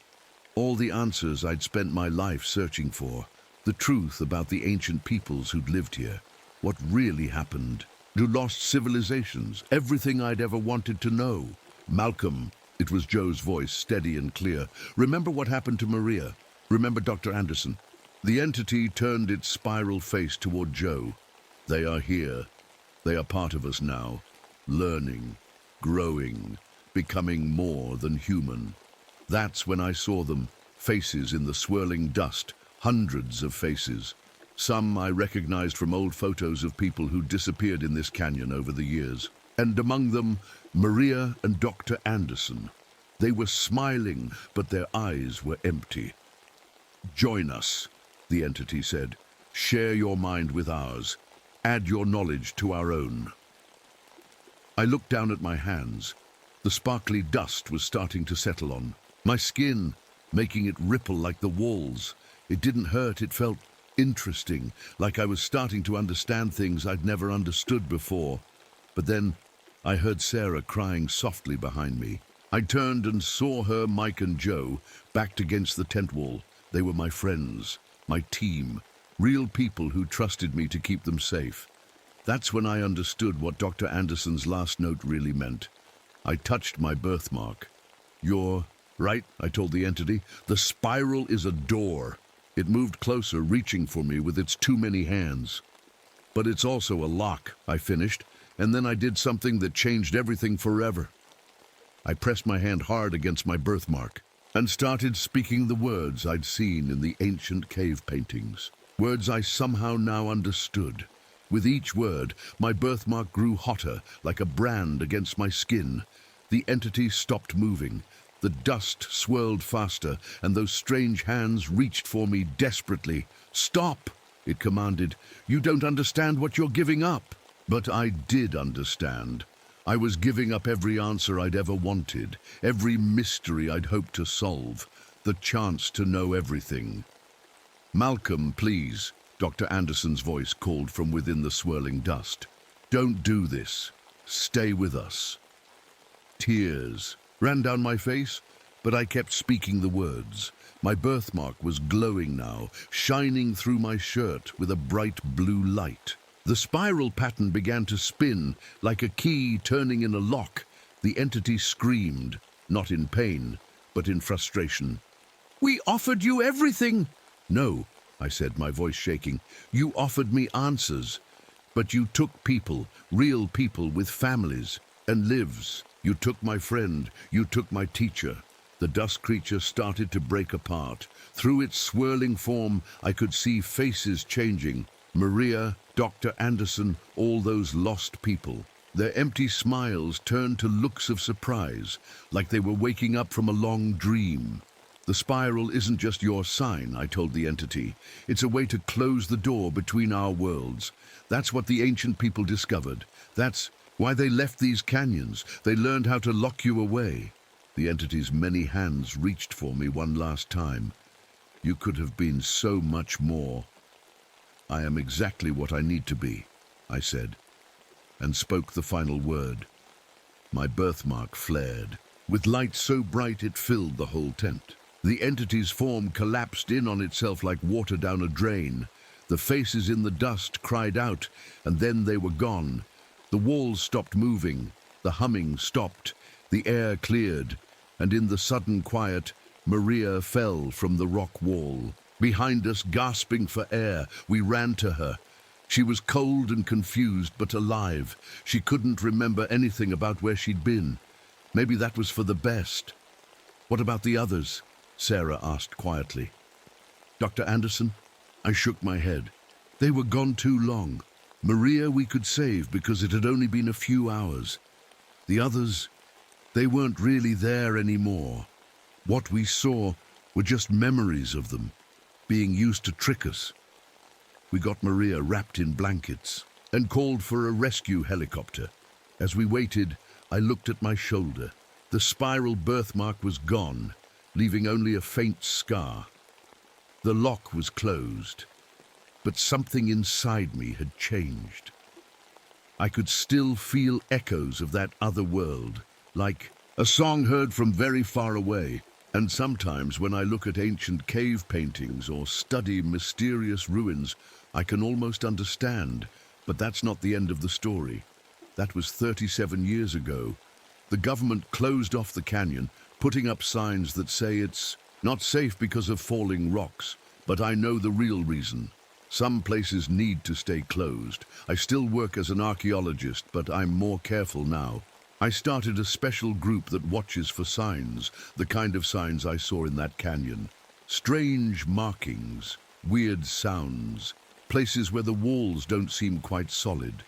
All the answers I'd spent my life searching for. The truth about the ancient peoples who'd lived here. What really happened to lost civilizations. Everything I'd ever wanted to know. "Malcolm," it was Joe's voice, steady and clear. "Remember what happened to Maria? Remember Dr. Anderson?" The entity turned its spiral face toward Joe. "They are here. They are part of us now. Learning, growing, becoming more than human." That's when I saw them, faces in the swirling dust, hundreds of faces. Some I recognized from old photos of people who disappeared in this canyon over the years. And among them, Maria and Dr. Anderson. They were smiling, but their eyes were empty. "Join us," the entity said. "Share your mind with ours. Add your knowledge to our own." I looked down at my hands. The sparkly dust was starting to settle on my skin, making it ripple like the walls. It didn't hurt, it felt interesting, like I was starting to understand things I'd never understood before. But then I heard Sarah crying softly behind me. I turned and saw her, Mike and Joe, backed against the tent wall. They were my friends, my team, real people who trusted me to keep them safe. That's when I understood what Dr. Anderson's last note really meant. I touched my birthmark. "You're right," I told the entity. "The spiral is a door." It moved closer, reaching for me with its too many hands. "But it's also a lock," I finished, and then I did something that changed everything forever. I pressed my hand hard against my birthmark and started speaking the words I'd seen in the ancient cave paintings. Words I somehow now understood. With each word, my birthmark grew hotter, like a brand against my skin. The entity stopped moving. The dust swirled faster, and those strange hands reached for me desperately. "Stop!" it commanded. "You don't understand what you're giving up." But I did understand. I was giving up every answer I'd ever wanted, every mystery I'd hoped to solve, the chance to know everything. "Malcolm, please," Dr. Anderson's voice called from within the swirling dust. "Don't do this. Stay with us." Tears ran down my face, but I kept speaking the words. My birthmark was glowing now, shining through my shirt with a bright blue light. The spiral pattern began to spin, like a key turning in a lock. The entity screamed, not in pain, but in frustration. "We offered you everything!" "No," I said, my voice shaking. "You offered me answers, but you took people, real people with families and lives. You took my friend, you took my teacher." The dust creature started to break apart. Through its swirling form, I could see faces changing. Maria, Dr. Anderson, all those lost people. Their empty smiles turned to looks of surprise, like they were waking up from a long dream. "The spiral isn't just your sign," I told the entity. "It's a way to close the door between our worlds. That's what the ancient people discovered. That's why they left these canyons. They learned how to lock you away." The entity's many hands reached for me one last time. "You could have been so much more." "I am exactly what I need to be," I said, and spoke the final word. My birthmark flared, with light so bright it filled the whole tent. The entity's form collapsed in on itself like water down a drain. The faces in the dust cried out, and then they were gone. The walls stopped moving, the humming stopped, the air cleared, and in the sudden quiet, Maria fell from the rock wall. Behind us, gasping for air, we ran to her. She was cold and confused, but alive. She couldn't remember anything about where she'd been. Maybe that was for the best. "What about the others?" Sarah asked quietly. "Dr. Anderson?" I shook my head. "They were gone too long. Maria we could save because it had only been a few hours. The others, they weren't really there anymore. What we saw were just memories of them, being used to trick us." We got Maria wrapped in blankets and called for a rescue helicopter. As we waited, I looked at my shoulder. The spiral birthmark was gone, leaving only a faint scar. The lock was closed, but something inside me had changed. I could still feel echoes of that other world, like a song heard from very far away. And sometimes when I look at ancient cave paintings or study mysterious ruins, I can almost understand, but that's not the end of the story. That was 37 years ago. The government closed off the canyon, putting up signs that say it's not safe because of falling rocks. But I know the real reason. Some places need to stay closed. I still work as an archaeologist, but I'm more careful now. I started a special group that watches for signs, the kind of signs I saw in that canyon. Strange markings, weird sounds, places where the walls don't seem quite solid.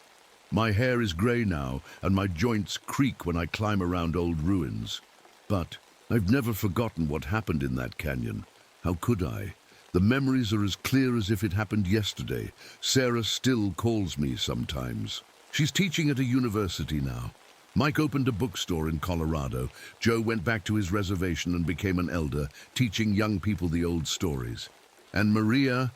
My hair is grey now, and my joints creak when I climb around old ruins. But I've never forgotten what happened in that canyon. How could I? The memories are as clear as if it happened yesterday. Sarah still calls me sometimes. She's teaching at a university now. Mike opened a bookstore in Colorado. Joe went back to his reservation and became an elder, teaching young people the old stories. And Maria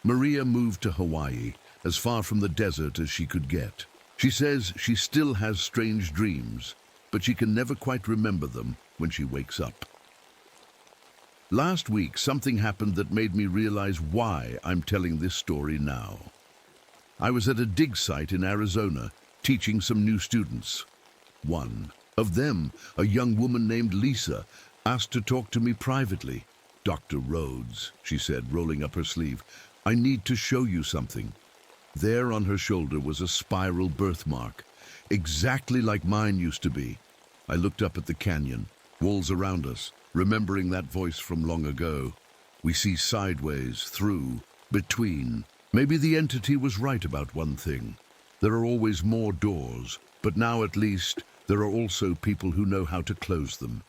moved to Hawaii, as far from the desert as she could get. She says she still has strange dreams, but she can never quite remember them when she wakes up. Last week, something happened that made me realize why I'm telling this story now. I was at a dig site in Arizona, teaching some new students. One of them, a young woman named Lisa, asked to talk to me privately. "Dr. Rhodes," she said, rolling up her sleeve, "I need to show you something." There on her shoulder was a spiral birthmark, exactly like mine used to be. I looked up at the canyon, walls around us, remembering that voice from long ago. We see sideways, through, between. Maybe the entity was right about one thing. There are always more doors, but now at least there are also people who know how to close them.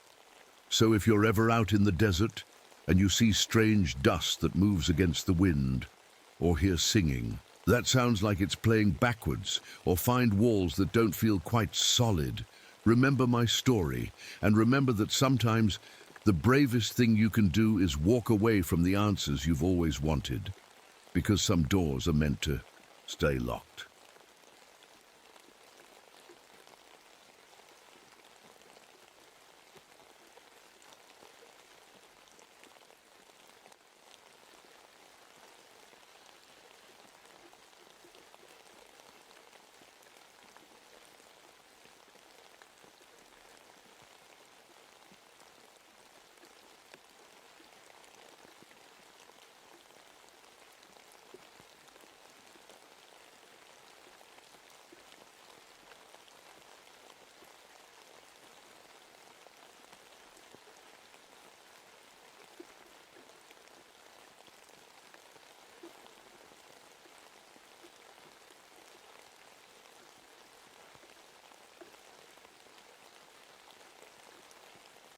So if you're ever out in the desert and you see strange dust that moves against the wind, or hear singing that sounds like it's playing backwards, or find walls that don't feel quite solid, remember my story, and remember that sometimes the bravest thing you can do is walk away from the answers you've always wanted, because some doors are meant to stay locked.